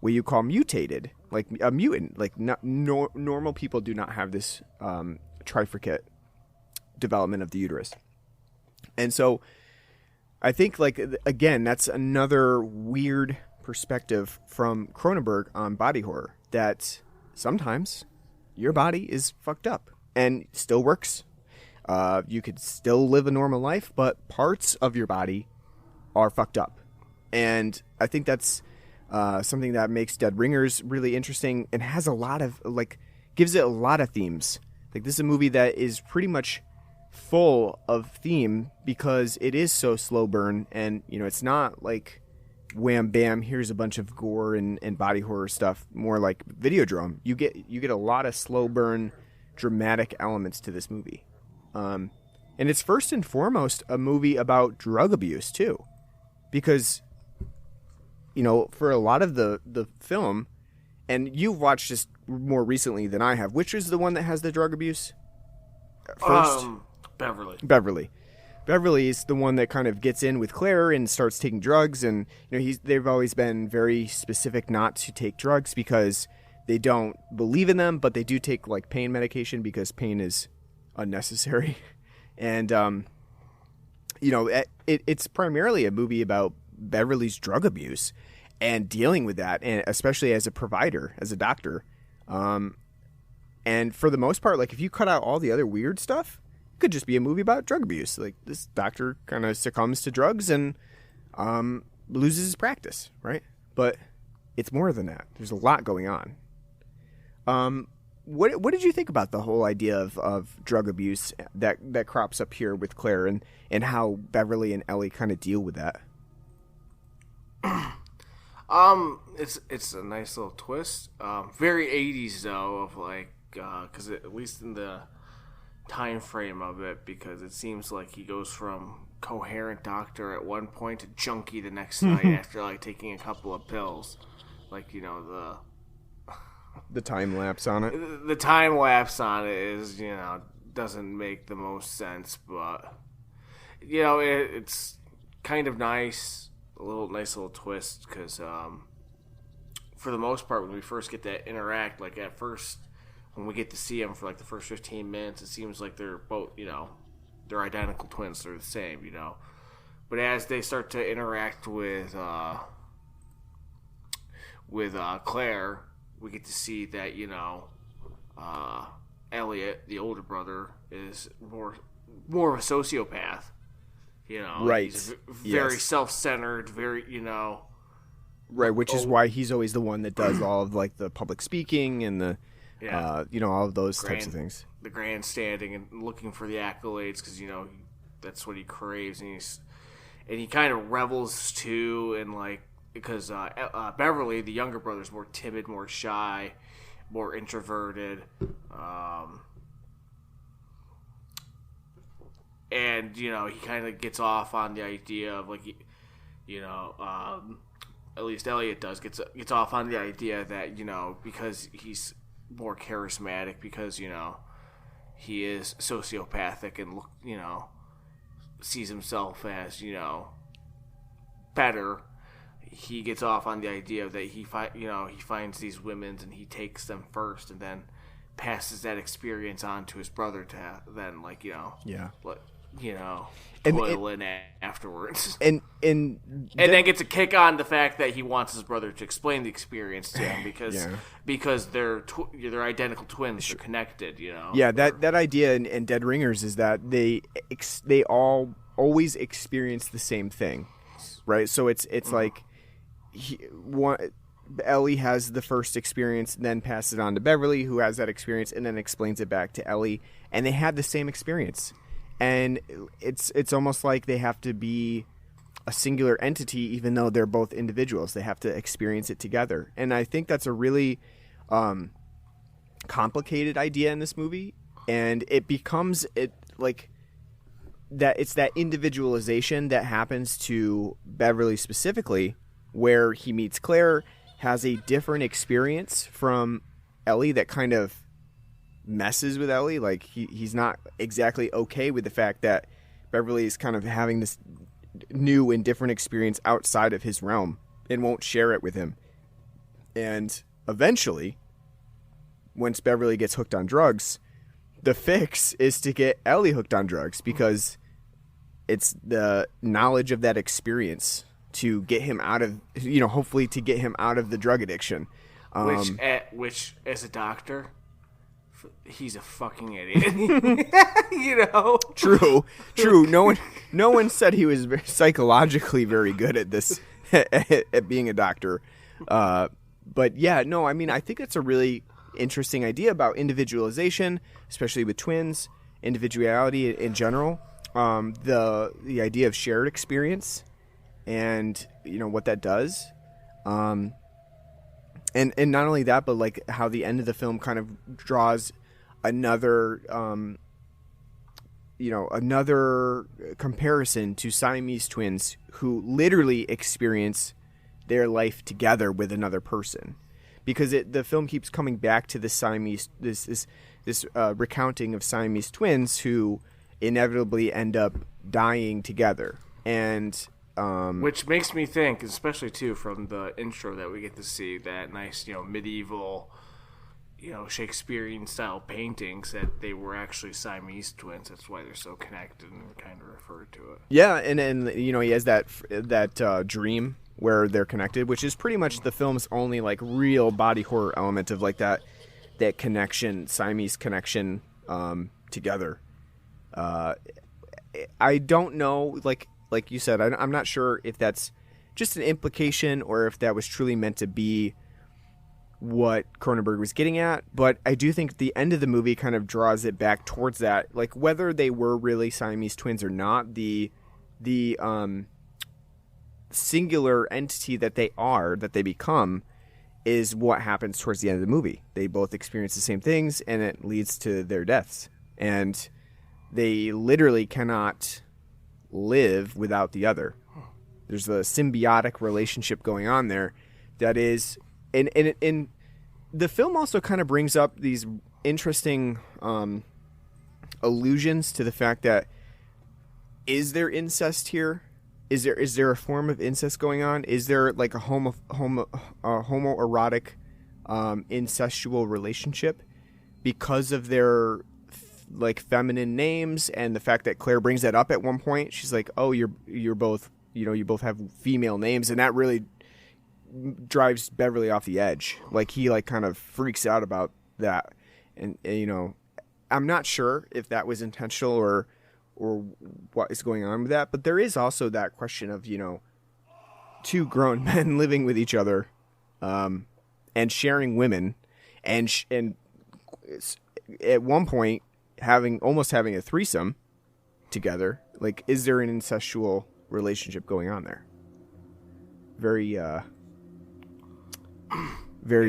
what you call mutated, like a mutant. Like normal people do not have this trifricate development of the uterus. And so I think, like, again, that's another weird perspective from Cronenberg on body horror, that sometimes your body is fucked up and still works. You could still live a normal life, but parts of your body are fucked up. And I think that's something that makes Dead Ringers really interesting and has a lot of, gives it a lot of themes. Like, this is a movie that is pretty much full of theme because it is so slow burn, and, it's not like wham bam, here's a bunch of gore and body horror stuff, more like Videodrome. You get a lot of slow burn, dramatic elements to this movie. And it's first and foremost a movie about drug abuse too. Because, for a lot of the film, and you've watched this more recently than I have, which is the one that has the drug abuse first? Beverly. Beverly is the one that kind of gets in with Claire and starts taking drugs, and they've always been very specific not to take drugs because they don't believe in them, but they do take like pain medication because pain is unnecessary. And it's primarily a movie about Beverly's drug abuse and dealing with that, and especially as a provider, as a doctor. And for the most part, like, if you cut out all the other weird stuff, it could just be a movie about drug abuse. Like, this doctor kind of succumbs to drugs and loses his practice, right? But it's more than that. There's a lot going on. what did you think about the whole idea of drug abuse that crops up here with Claire and how Beverly and Ellie kind of deal with that? It's a nice little twist. Very 80s though, of like, because at least in the time frame of it, because it seems like he goes from coherent doctor at one point to junkie the next night after like taking a couple of pills, like the time lapse on it. The time lapse on it is doesn't make the most sense, but it's kind of nice. Nice little twist, because for the most part, when we first get to interact, like at first, when we get to see them for like the first 15 minutes, it seems like they're both, they're identical twins. They're the same, But as they start to interact with Claire, we get to see that Elliot, the older brother, is more of a sociopath. Right. He's very self-centered, very, Right, which is why he's always the one that does all of like the public speaking and the, all of those types of things. The grandstanding and looking for the accolades, because that's what he craves, and he kind of revels too, and like because Beverly, the younger brother, is more timid, more shy, more introverted. And, he kind of gets off on the idea of, like, at least Elliot does, gets off on the idea that, because he's more charismatic, because, he is sociopathic and, sees himself as, better, he gets off on the idea that he finds these women and he takes them first and then passes that experience on to his brother to then, like, toil in afterwards. And then gets a kick on the fact that he wants his brother to explain the experience to him because they're identical twins, they're connected, Yeah, that idea in Dead Ringers is that they all always experience the same thing, right? So it's like Ellie has the first experience, then passes it on to Beverly, who has that experience, and then explains it back to Ellie, and they had the same experience. And it's almost like they have to be a singular entity, even though they're both individuals. They have to experience it together. And I think that's a really complicated idea in this movie. And it becomes like that. It's that individualization that happens to Beverly specifically, where he meets Claire, has a different experience from Ellie that kind of messes with Ellie. Like he's not exactly okay with the fact that Beverly is kind of having this new and different experience outside of his realm and won't share it with him. And eventually, once Beverly gets hooked on drugs, the fix is to get Ellie hooked on drugs, because it's the knowledge of that experience to get him out of, hopefully to get him out of the drug addiction. Which as a doctor, he's a fucking idiot. True. No one said he was psychologically very good at this, at being a doctor. But yeah, no, I mean, I think it's a really interesting idea about individualization, especially with twins, individuality in general. The idea of shared experience and, what that does. And not only that, but like how the end of the film kind of draws another, another comparison to Siamese twins who literally experience their life together with another person, because the film keeps coming back to the Siamese this recounting of Siamese twins who inevitably end up dying together. And which makes me think, especially too from the intro that we get to see, that nice, medieval, Shakespearean style paintings, that they were actually Siamese twins. That's why they're so connected and kind of referred to it. Yeah, and he has that dream where they're connected, which is pretty much the film's only like real body horror element of like that connection, Siamese connection together. I don't know, like you said, I'm not sure if that's just an implication or if that was truly meant to be what Cronenberg was getting at, but I do think the end of the movie kind of draws it back towards that. Like, whether they were really Siamese twins or not, the singular entity that they become, is what happens towards the end of the movie. They both experience the same things, and it leads to their deaths. And they literally cannot live without the other. There's a symbiotic relationship going on there that is... And the film also kind of brings up these interesting allusions to the fact that, is there incest here? Is there a form of incest going on? Is there like a homoerotic incestual relationship because of their like feminine names, and the fact that Claire brings that up at one point? She's like, "Oh, you're both, you both have female names," and that really drives Beverly off the edge. Like, he like kind of freaks out about that, and I'm not sure if that was intentional or what is going on with that, but there is also that question of two grown men living with each other, and sharing women, and at one point almost having a threesome together. Like, is there an incestual relationship going on there? Very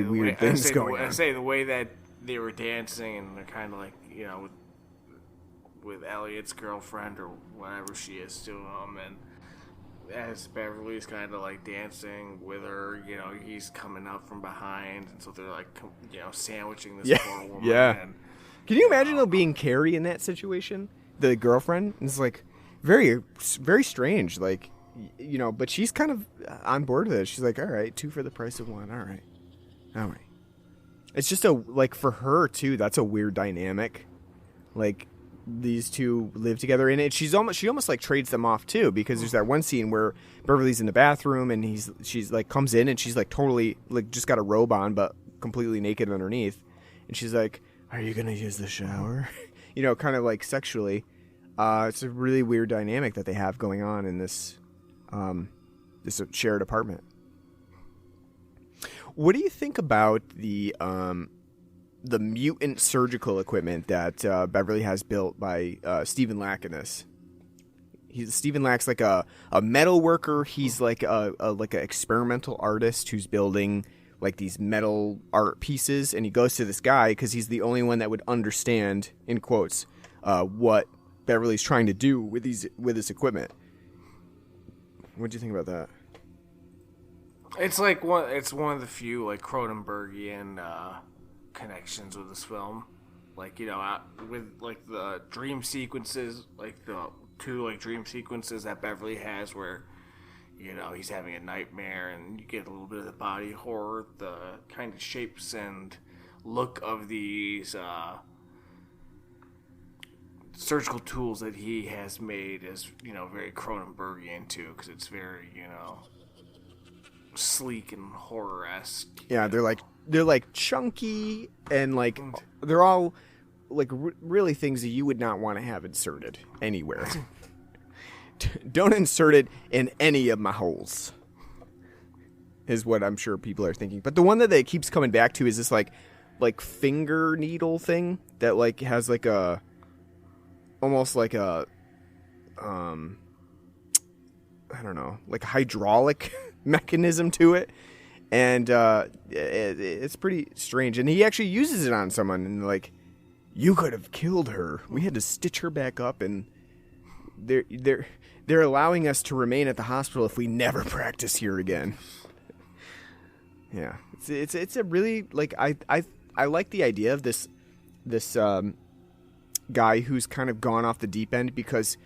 weird things going on. I say the way that they were dancing, and they're kind of like, with Elliot's girlfriend or whatever she is to him, and as Beverly's kind of like dancing with her, he's coming up from behind, and so they're like, sandwiching this poor woman. Yeah. And, can you imagine though being Carrie in that situation? The girlfriend? It's like very, very strange. Like, but she's kind of on board with it. She's like, all right, 2 for the price of 1. All right. It's just for her too, that's a weird dynamic. Like, these two live together, and she almost like trades them off too, because there's that one scene where Beverly's in the bathroom, and she's like comes in, and she's like totally like just got a robe on but completely naked underneath, and she's like, "Are you gonna use the shower?" Kind of like sexually. It's a really weird dynamic that they have going on in this shared apartment. What do you think about the mutant surgical equipment that Beverly has built by Stephen Lack in this? Stephen Lack's like a metal worker. He's like an experimental artist who's building like these metal art pieces, and he goes to this guy because he's the only one that would understand, in quotes, what Beverly's trying to do with this equipment. What do you think about that? It's like it's one of the few like Cronenbergian connections with this film, like with like the dream sequences, like the 2 like dream sequences that Beverly has where he's having a nightmare, and you get a little bit of the body horror, the kind of shapes and look of these surgical tools that he has made is very Cronenbergian too, because it's very sleek and horror-esque. Yeah, they're like chunky, and like they're all like really things that you would not want to have inserted anywhere. Don't insert it in any of my holes, is what I'm sure people are thinking. But the one that it keeps coming back to is this like finger needle thing that like has like a almost like a I don't know, like a hydraulic mechanism to it, and it's pretty strange. And he actually uses it on someone, and like, you could have killed her. We had to stitch her back up, and they're allowing us to remain at the hospital if we never practice here again. Yeah, it's a really like I like the idea of this guy who's kind of gone off the deep end, because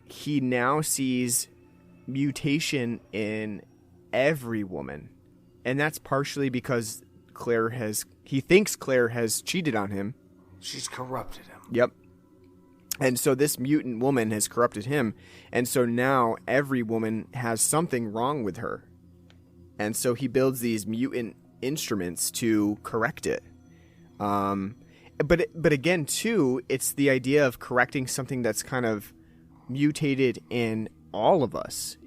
he now sees mutation in every woman, and that's partially because he thinks Claire has cheated on him. She's corrupted him. Yep. And so this mutant woman has corrupted him, and so now every woman has something wrong with her, and so he builds these mutant instruments to correct it. But again too, it's the idea of correcting something that's kind of mutated in all of us.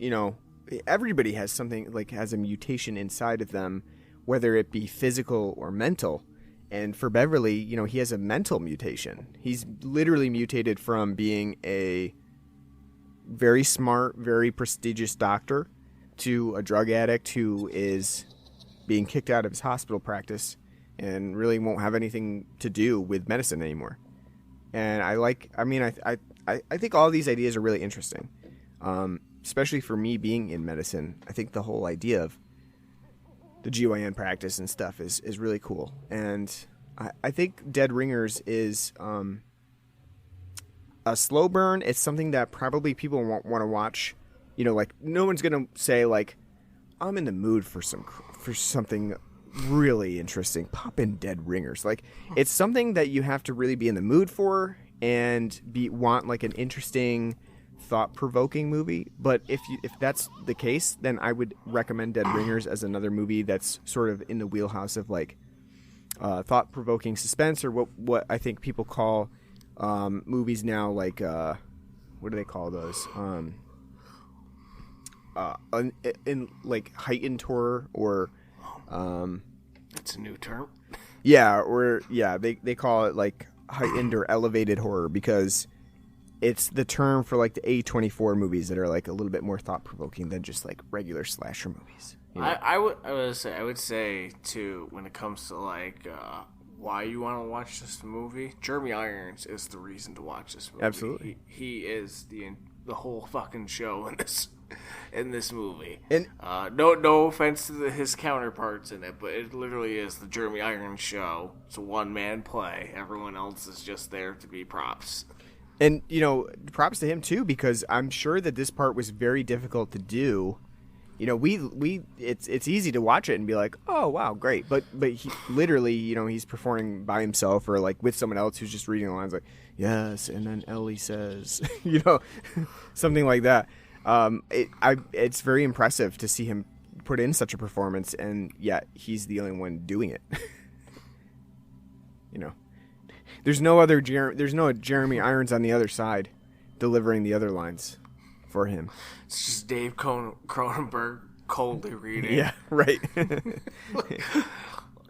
Everybody has something, like has a mutation inside of them, whether it be physical or mental. And for Beverly, you know, he has a mental mutation. He's literally mutated from being a very smart, very prestigious doctor to a drug addict who is being kicked out of his hospital practice and really won't have anything to do with medicine anymore. And I think all these ideas are really interesting, especially for me being in medicine. I think the whole idea of the GYN practice and stuff is really cool. And I think Dead Ringers is a slow burn. It's something that probably people want to watch. You know, like, no one's going to say, like, I'm in the mood for something really interesting. Pop in Dead Ringers. Like, it's something that you have to really be in the mood for and want like an interesting, thought-provoking movie. But if that's the case, then I would recommend Dead Ringers as another movie that's sort of in the wheelhouse of like thought-provoking suspense, or what I think people call movies now, like what do they call those? In like heightened horror, or It's a new term. They call it like heightened or elevated horror, because it's the term for like the A24 movies that are like a little bit more thought provoking than just like regular slasher movies. You know? I would say too, when it comes to like why you want to watch this movie, Jeremy Irons is the reason to watch this movie. Absolutely, he is the whole fucking show in this movie. And no offense to his counterparts in it, but it literally is the Jeremy Irons show. It's a one-man play. Everyone else is just there to be props. And, you know, props to him too, because I'm sure that this part was very difficult to do. You know, it's easy to watch it and be like, oh wow, great, but he literally, you know, he's performing by himself or like with someone else who's just reading the lines like, yes, and then Ellie says, you know, something like that. It's very impressive to see him put in such a performance, and yet he's the only one doing it. You know, there's no Jeremy Irons on the other side delivering the other lines for him. It's just Dave Cronenberg coldly reading. Yeah, right.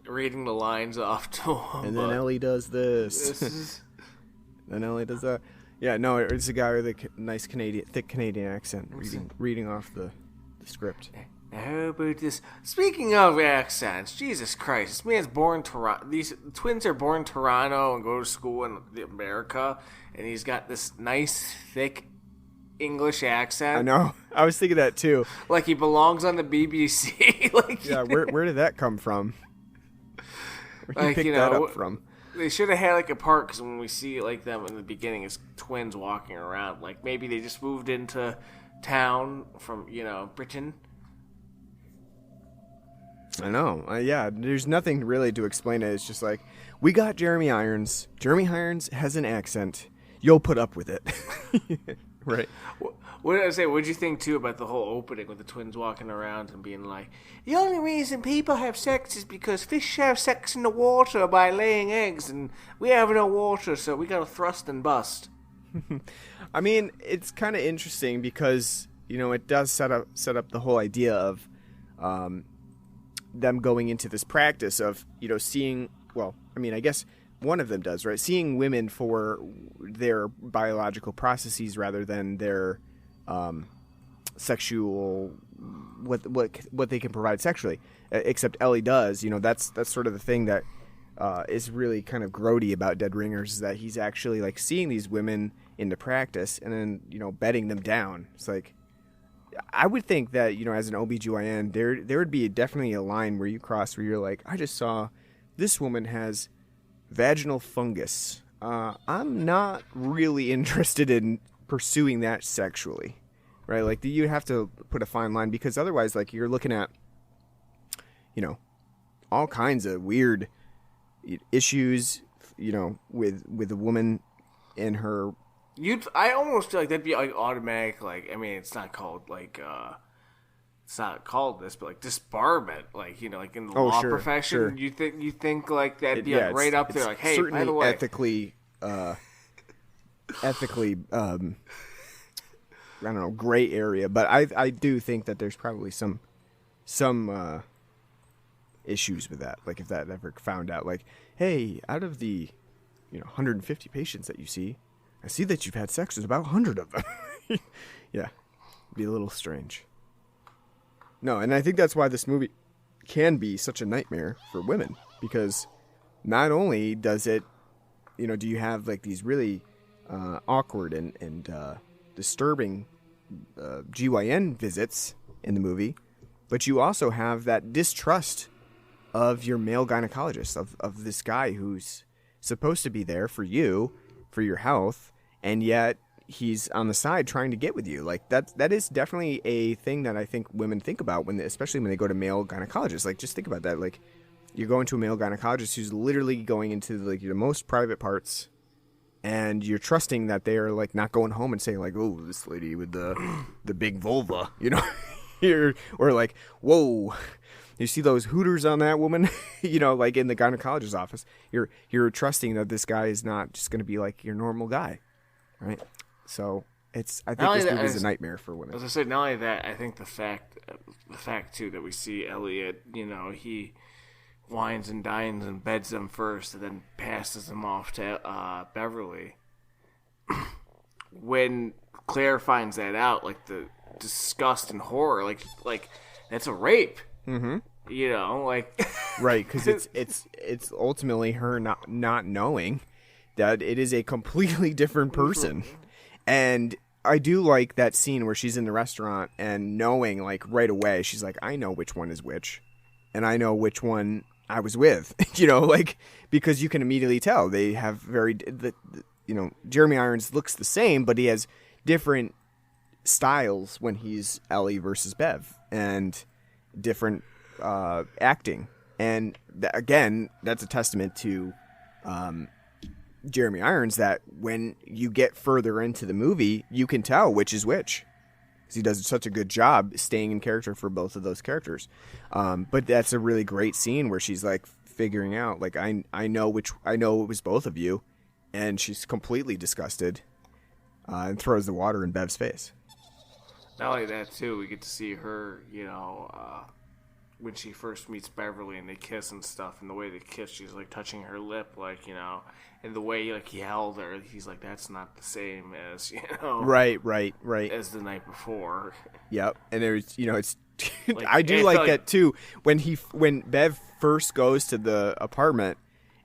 Reading the lines off to him. And then Ellie does this. Then Ellie does that. Yeah, no, it's a guy with a nice thick Canadian accent reading off the script. How about this? Speaking of accents, Jesus Christ, this man's born Toronto. These twins are born in Toronto and go to school in America, and he's got this nice, thick English accent. I know. I was thinking that too. Like he belongs on the BBC. Like, yeah, where did that come from? Where did you pick that up from? They should have had like a part, because when we see like them in the beginning as twins walking around, like maybe they just moved into town from, you know, Britain. I know. Yeah, there's nothing really to explain it. It's just like, we got Jeremy Irons. Jeremy Irons has an accent. You'll put up with it. Right. What did I say? What did you think too about the whole opening with the twins walking around and being like, the only reason people have sex is because fish have sex in the water by laying eggs, and we have no water, so we gotta thrust and bust. I mean, it's kind of interesting because, you know, it does set up the whole idea of them going into this practice of, you know, seeing, well, I mean, I guess one of them does, right? Seeing women for their biological processes rather than their sexual, what they can provide sexually. Except Ellie does, you know, that's sort of the thing that is really kind of grody about Dead Ringers, is that he's actually like seeing these women into practice and then, you know, bedding them down. It's like, I would think that, you know, as an OBGYN, there would be definitely a line where you cross where you're like, I just saw this woman has vaginal fungus. I'm not really interested in pursuing that sexually, right? Like, you have to put a fine line, because otherwise, like, you're looking at, you know, all kinds of weird issues, you know, with a woman in her. I almost feel like that'd be like automatic. Like, I mean, it's not called like it's not called this, but like disbarment. Like, you know, like in the law profession, sure. you think like that'd be like right up there. Like, hey, by the way, ethically, I don't know, gray area. But I do think that there's probably some issues with that. Like if that ever found out, like, hey, out of the 150 patients that you see, I see that you've had sex with about 100 of them. Yeah, be a little strange. No, and I think that's why this movie can be such a nightmare for women, because not only does it, do you have like these really awkward and disturbing GYN visits in the movie, but you also have that distrust of your male gynecologist, of this guy who's supposed to be there for you, for your health, and yet he's on the side trying to get with you. Like that is definitely a thing that I think women think about especially when they go to male gynecologists. Like just think about that. Like you're going to a male gynecologist who's literally going into like your most private parts, and you're trusting that they are like not going home and saying like, oh, this lady with the big vulva, here, or like, whoa, you see those hooters on that woman, like in the gynecologist's office. You're trusting that this guy is not just going to be like your normal guy, right? So I think this movie is a nightmare for women. As I said, not only that, I think the fact too that we see Elliot, he wines and dines and beds them first, and then passes them off to Beverly. When Claire finds that out, like the disgust and horror, like that's a rape. Mm-hmm. Right, because it's ultimately her not knowing that it is a completely different person. And I do like that scene where she's in the restaurant and knowing, like, right away, she's like, I know which one is which, and I know which one I was with, because you can immediately tell they have Jeremy Irons looks the same, but he has different styles when he's Ellie versus Bev, and different acting. And again, that's a testament to Jeremy Irons, that when you get further into the movie, you can tell which is which, because he does such a good job staying in character for both of those characters. But that's a really great scene where she's like figuring out, like, I know it was both of you, and she's completely disgusted and throws the water in Bev's face. Not only that too, we get to see her, when she first meets Beverly and they kiss and stuff, and the way they kiss, she's like touching her lip, like, and the way like he held her, he's like, that's not the same as right as the night before. Yep. And there's it's I do like that too, when Bev first goes to the apartment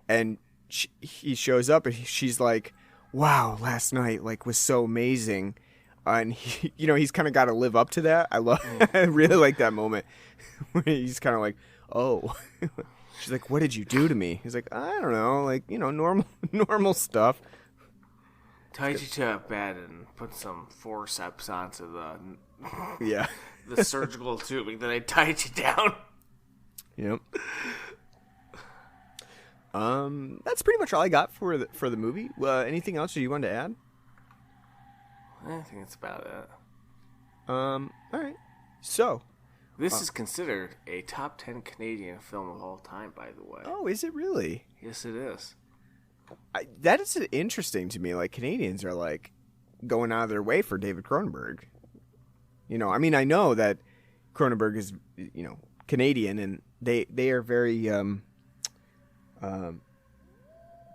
and he shows up and she's like, wow, last night like was so amazing. And he, he's kind of got to live up to that. I really like that moment where he's kind of like, oh, she's like, what did you do to me? He's like, I don't know, like, normal stuff. Tied you to a bed and put some forceps onto the the surgical tubing. Then I tied you down. Yep. That's pretty much all I got for the movie. Anything else you wanted to add? I think that's about it. All right. So, this is considered a top 10 Canadian film of all time, by the way. Oh, is it really? Yes, it is. That is interesting to me. Like, Canadians are like going out of their way for David Cronenberg. I know that Cronenberg is, Canadian, and they are very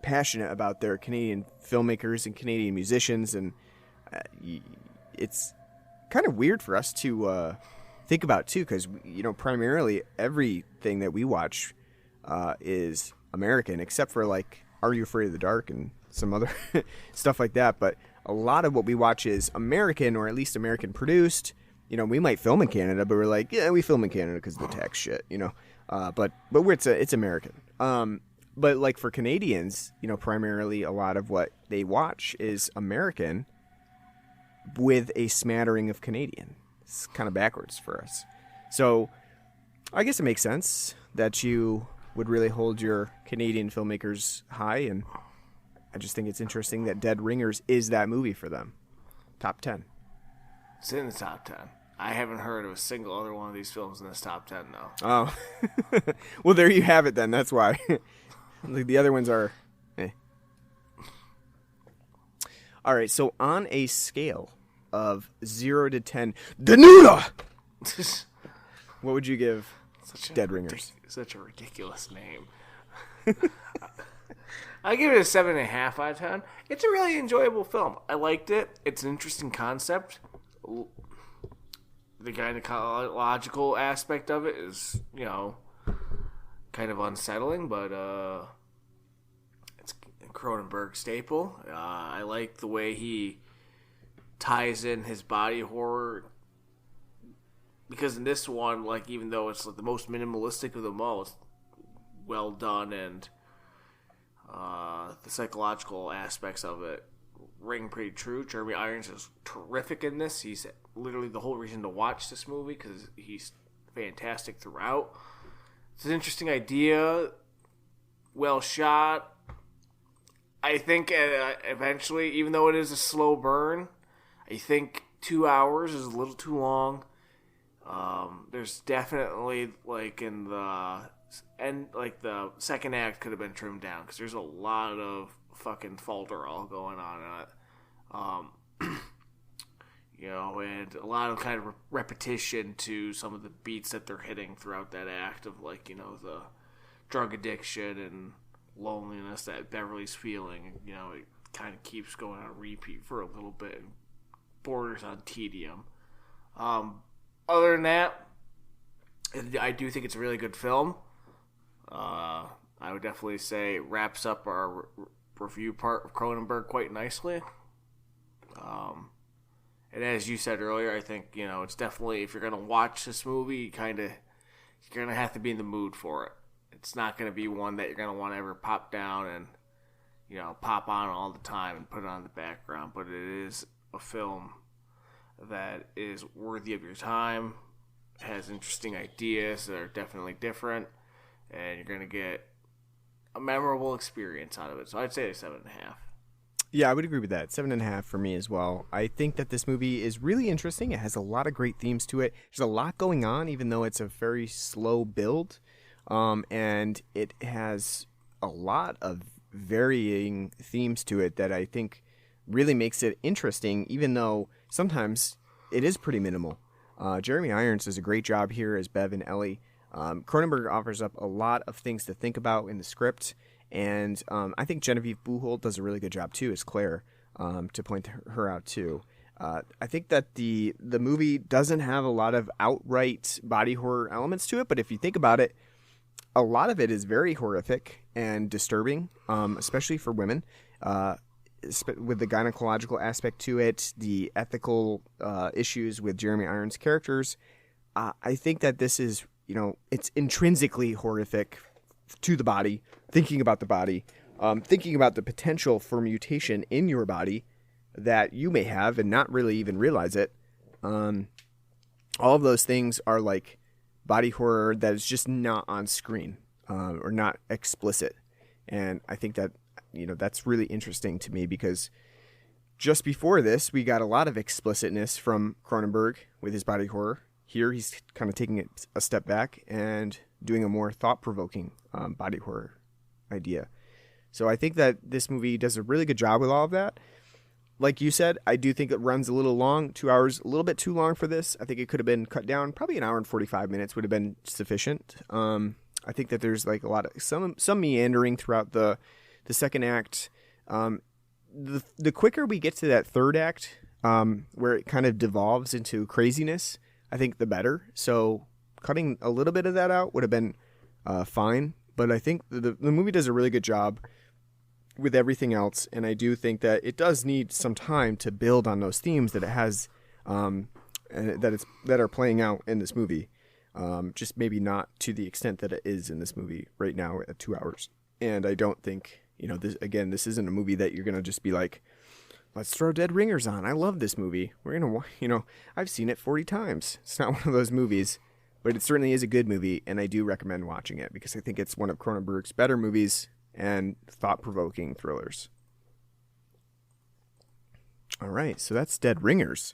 passionate about their Canadian filmmakers and Canadian musicians, and it's kind of weird for us to think about too, because primarily everything that we watch is American, except for like Are You Afraid of the Dark and some other stuff like that. But a lot of what we watch is American, or at least American produced. We might film in Canada, but we're like, yeah, we film in Canada because of the tax shit, but it's American. But like for Canadians, primarily a lot of what they watch is American with a smattering of Canadian. It's kind of backwards for us. So I guess it makes sense that you would really hold your Canadian filmmakers high, and I just think it's interesting that Dead Ringers is that movie for them. Top 10. It's in the top 10. I haven't heard of a single other one of these films in this top 10, though. Oh. Well, there you have it then. That's why. The other ones are... All right, so on a scale of 0 to 10... Danuta! What would you give Dead Ringers. Such a ridiculous name. I give it a 7.5 out of 10. It's a really enjoyable film. I liked it. It's an interesting concept. The gynecological aspect of it is, kind of unsettling, but it's a Cronenberg staple. I like the way he ties in his body horror, because in this one, like, even though it's like the most minimalistic of them all, it's well done, and the psychological aspects of it ring pretty true. Jeremy Irons is terrific in this. He's literally the whole reason to watch this movie, because he's fantastic throughout. It's an interesting idea, well shot. I think eventually, even though it is a slow burn, I think 2 hours is a little too long. There's definitely, like, in the end, like, the second act could have been trimmed down, because there's a lot of fucking falderall going on in it. And a lot of kind of repetition to some of the beats that they're hitting throughout that act of, like, the drug addiction and loneliness that Beverly's feeling. It kind of keeps going on repeat for a little bit and borders on tedium. Other than that, I do think it's a really good film. I would definitely say it wraps up our review part of Cronenberg quite nicely. And as you said earlier, I think, it's definitely, if you're going to watch this movie, you're going to have to be in the mood for it. It's not going to be one that you're going to want to ever pop down and, pop on all the time and put it on the background. But it is a film that is worthy of your time, has interesting ideas that are definitely different, and you're going to get a memorable experience out of it. So I'd say a 7.5. Yeah, I would agree with that. 7.5 for me as well. I think that this movie is really interesting. It has a lot of great themes to it. There's a lot going on, even though it's a very slow build. And it has a lot of varying themes to it that I think really makes it interesting, even though sometimes it is pretty minimal. Jeremy Irons does a great job here as Bev and Ellie. Cronenberg offers up a lot of things to think about in the script. And I think Genevieve Buchholz does a really good job, too, as Claire, to point her out, too. I think that the movie doesn't have a lot of outright body horror elements to it, but if you think about it, a lot of it is very horrific and disturbing, especially for women, with the gynecological aspect to it, the ethical issues with Jeremy Irons' characters. I think that this is, it's intrinsically horrific to the body, thinking about the body, thinking about the potential for mutation in your body that you may have and not really even realize it. All of those things are like body horror that is just not on screen or not explicit. And I think that, that's really interesting to me, because just before this, we got a lot of explicitness from Cronenberg with his body horror. Here, he's kind of taking it a step back and doing a more thought-provoking body horror idea. So I think that this movie does a really good job with all of that. Like you said, I do think it runs a little long. 2 hours, a little bit too long for this. I think it could have been cut down. Probably an hour and 45 minutes would have been sufficient. I think that there's like a lot of some meandering throughout the second act. The quicker we get to that third act, where it kind of devolves into craziness, I think the better. So cutting a little bit of that out would have been fine. But I think the movie does a really good job with everything else, and I do think that it does need some time to build on those themes that it has, and that are playing out in this movie. Just maybe not to the extent that it is in this movie right now at 2 hours. And I don't think, this isn't a movie that you're gonna just be like, let's throw Dead Ringers on. I love this movie. We're gonna, I've seen it 40 times. It's not one of those movies. But it certainly is a good movie, and I do recommend watching it because I think it's one of Cronenberg's better movies and thought-provoking thrillers. All right, so that's Dead Ringers.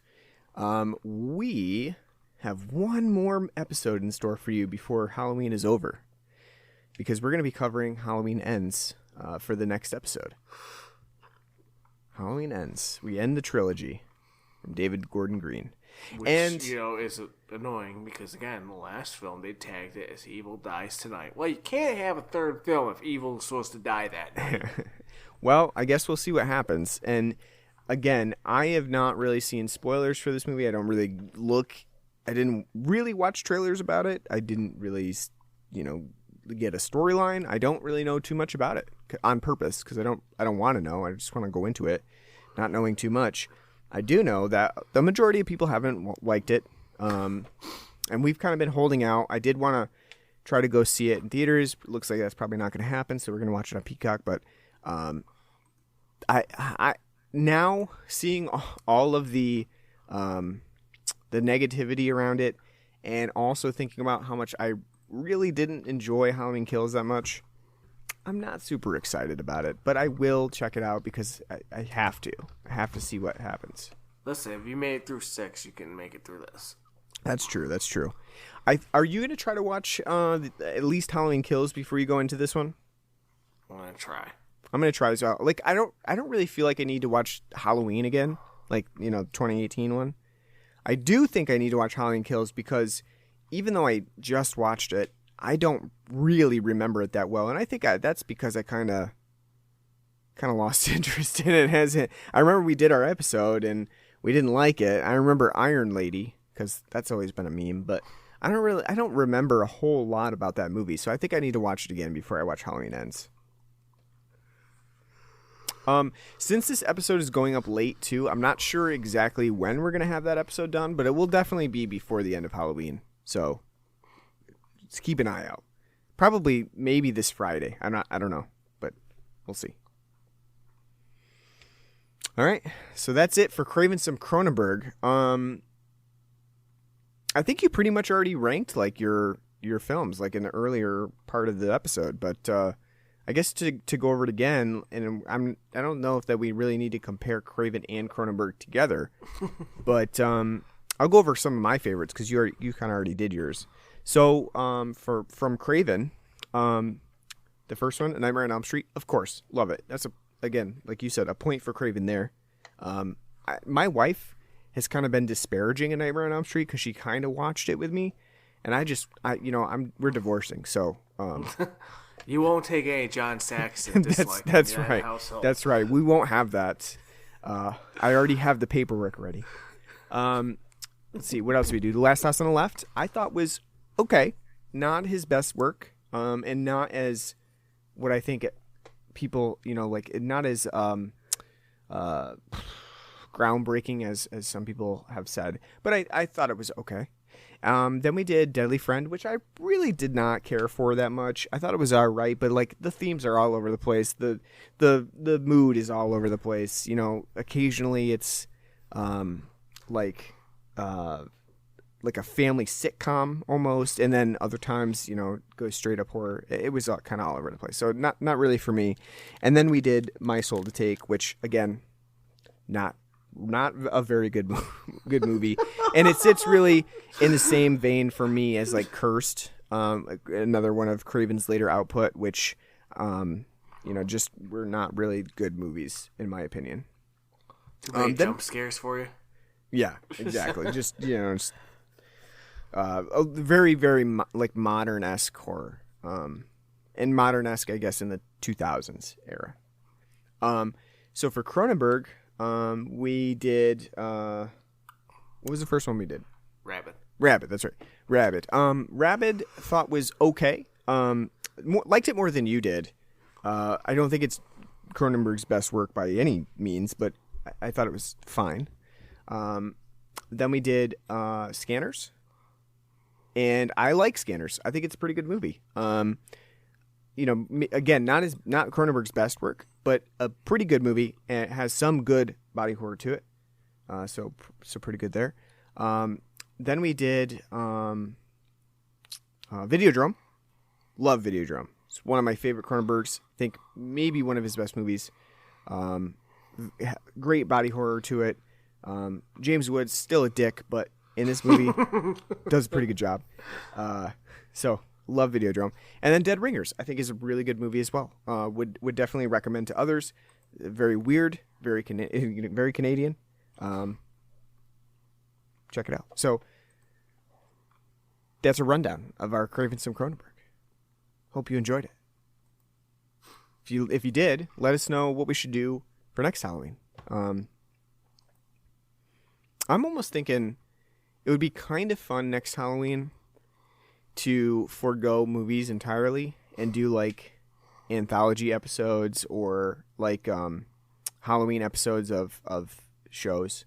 We have one more episode in store for you before Halloween is over, because we're going to be covering Halloween Ends for the next episode. Halloween Ends. We end the trilogy from David Gordon Green. Which, And is annoying because, again, the last film, they tagged it as Evil Dies Tonight. Well, you can't have a third film if Evil is supposed to die that night. well, I guess we'll see what happens. And again, I have not really seen spoilers for this movie. I didn't really watch trailers about it. I didn't really, get a storyline. I don't really know too much about it on purpose because I don't want to know. I just want to go into it not knowing too much. I do know that the majority of people haven't liked it, and we've kind of been holding out. I did want to try to go see it in theaters. Looks like that's probably not going to happen, so we're going to watch it on Peacock. But I now seeing all of the negativity around it, and also thinking about how much I really didn't enjoy Halloween Kills that much, I'm not super excited about it, but I will check it out because I have to. I have to see what happens. Listen, if you made it through 6, you can make it through this. That's true. That's true. Are you going to try to watch at least Halloween Kills before you go into this one? I'm going to try. I'm going to try as well. Like, I don't really feel like I need to watch Halloween again, like, 2018 one. I do think I need to watch Halloween Kills because even though I just watched it, I don't really remember it that well, and I think that's because I kind of lost interest in it. I remember we did our episode and we didn't like it. I remember Iron Lady because that's always been a meme, but I don't remember a whole lot about that movie, so I think I need to watch it again before I watch Halloween Ends. Since this episode is going up late too, I'm not sure exactly when we're gonna have that episode done, but it will definitely be before the end of Halloween. So just keep an eye out. Probably, maybe this Friday. I don't know, but we'll see. All right, so that's it for Craven Some Cronenberg. I think you pretty much already ranked like your films, like in the earlier part of the episode. But I guess to go over it again, and I don't know if that we really need to compare Craven and Cronenberg together, but I'll go over some of my favorites because you kind of already did yours. So, from Craven, the first one, A Nightmare on Elm Street, of course, love it. That's again, like you said, a point for Craven there. My wife has kind of been disparaging A Nightmare on Elm Street because she kind of watched it with me, and we're divorcing, so you won't take any John Saxon dislike. that's in that right. household. That's right. We won't have that. I already have the paperwork ready. Let's see, what else did we do? The Last House on the Left, I thought was okay. Not his best work, and not as what I think people, not as groundbreaking as some people have said. But I thought it was okay. Then we did Deadly Friend, which I really did not care for that much. I thought it was all right, but like the themes are all over the place. The mood is all over the place. Occasionally it's like a family sitcom almost, and then other times, goes straight up horror. It was kind of all over the place. So not really for me. And then we did My Soul to Take, which again, not a very good movie. And it sits really in the same vein for me as like Cursed, another one of Craven's later output, which just were not really good movies in my opinion. Too many jump scares for you. Yeah, exactly. just a very, very like modern-esque horror, and modern-esque, I guess, in the 2000s era. So for Cronenberg, we did what was the first one we did? Rabid, that's right. Rabid thought was okay. Liked it more than you did. I don't think it's Cronenberg's best work by any means, but I thought it was fine. Then we did Scanners, and I like Scanners. I think it's a pretty good movie. Again, not Cronenberg's best work, but a pretty good movie, and it has some good body horror to it. So pretty good there. Then we did Videodrome. Love Videodrome. It's one of my favorite Cronenbergs. I think maybe one of his best movies. Great body horror to it. James Woods still a dick, but in this movie does a pretty good job. So love Videodrome. And then Dead Ringers, I think, is a really good movie as well. Would definitely recommend to others. Very weird, very Canadian. check it out. So that's a rundown of our Craven Some Cronenberg. Hope you enjoyed it. If you did, let us know what we should do for next Halloween. I'm almost thinking it would be kind of fun next Halloween to forego movies entirely and do like anthology episodes or like Halloween episodes of shows.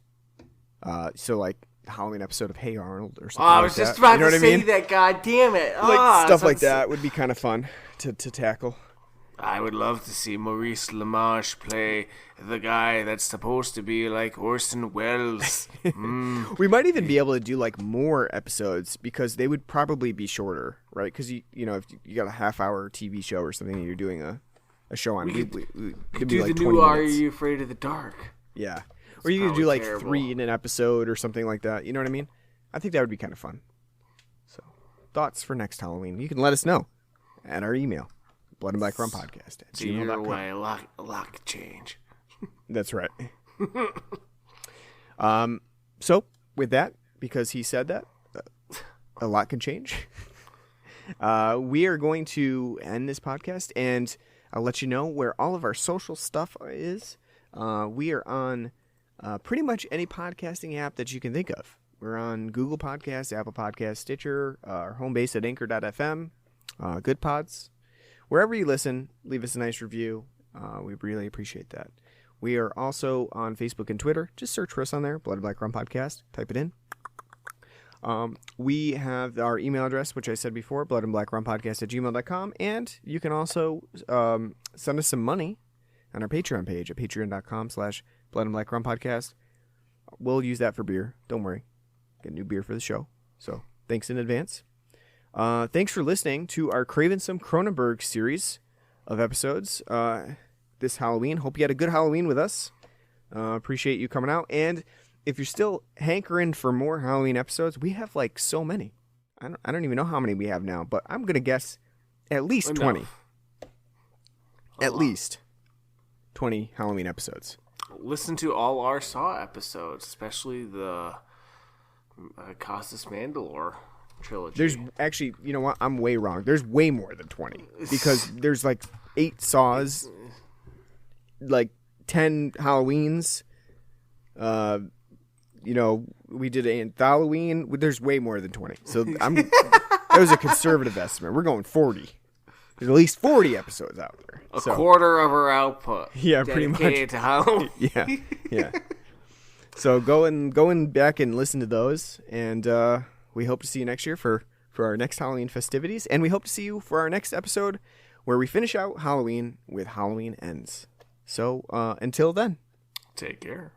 So like Halloween episode of Hey Arnold or something. I was just about to say that. God damn it! Like stuff like that would be kind of fun to tackle. I would love to see Maurice LaMarche play the guy that's supposed to be like Orson Welles. We might even be able to do like more episodes because they would probably be shorter, right? Because you know if you got a half-hour TV show or something and you're doing a show on, we could do do like the 20 new Are minutes. You Afraid of the Dark? Yeah, or you could do like terrible. 3 in an episode or something like that. You know what I mean? I think that would be kind of fun. So, thoughts for next Halloween? You can let us know at our email. bloodandblackrumpodcast@gmail.com. Your way, a lot could change. That's right. So with that, because he said that, a lot can change. We are going to end this podcast, and I'll let you know where all of our social stuff is. We are on pretty much any podcasting app that you can think of. We're on Google Podcasts, Apple Podcasts, Stitcher, our home base at anchor.fm, Good Pods. Wherever you listen, leave us a nice review. We really appreciate that. We are also on Facebook and Twitter. Just search for us on there, Blood and Black Rum Podcast. Type it in. We have our email address, which I said before, bloodandblackrumpodcast@gmail.com. And you can also send us some money on our Patreon page at patreon.com/bloodandblackrumpodcast. We'll use that for beer. Don't worry. Get new beer for the show. So thanks in advance. Thanks for listening to our Craven Some Cronenberg series of episodes this Halloween. Hope you had a good Halloween with us. Appreciate you coming out. And if you're still hankering for more Halloween episodes, we have like so many. I don't even know how many we have now, but I'm going to guess at least 20. At least 20 Halloween episodes. Listen to all our Saw episodes, especially the Costas Mandalore trilogy. There's actually, you know what? I'm way wrong. There's way more than 20 because there's like 8 Saws, like 10 Halloweens. You know, we did an Halloween. There's way more than 20. So that was a conservative estimate. We're going 40. There's at least 40 episodes out there. A quarter of our output. Yeah, pretty much. Dedicated to Halloween. Yeah. So going back and listen to those, and we hope to see you next year for our next Halloween festivities, and we hope to see you for our next episode where we finish out Halloween with Halloween Ends. So until then, take care.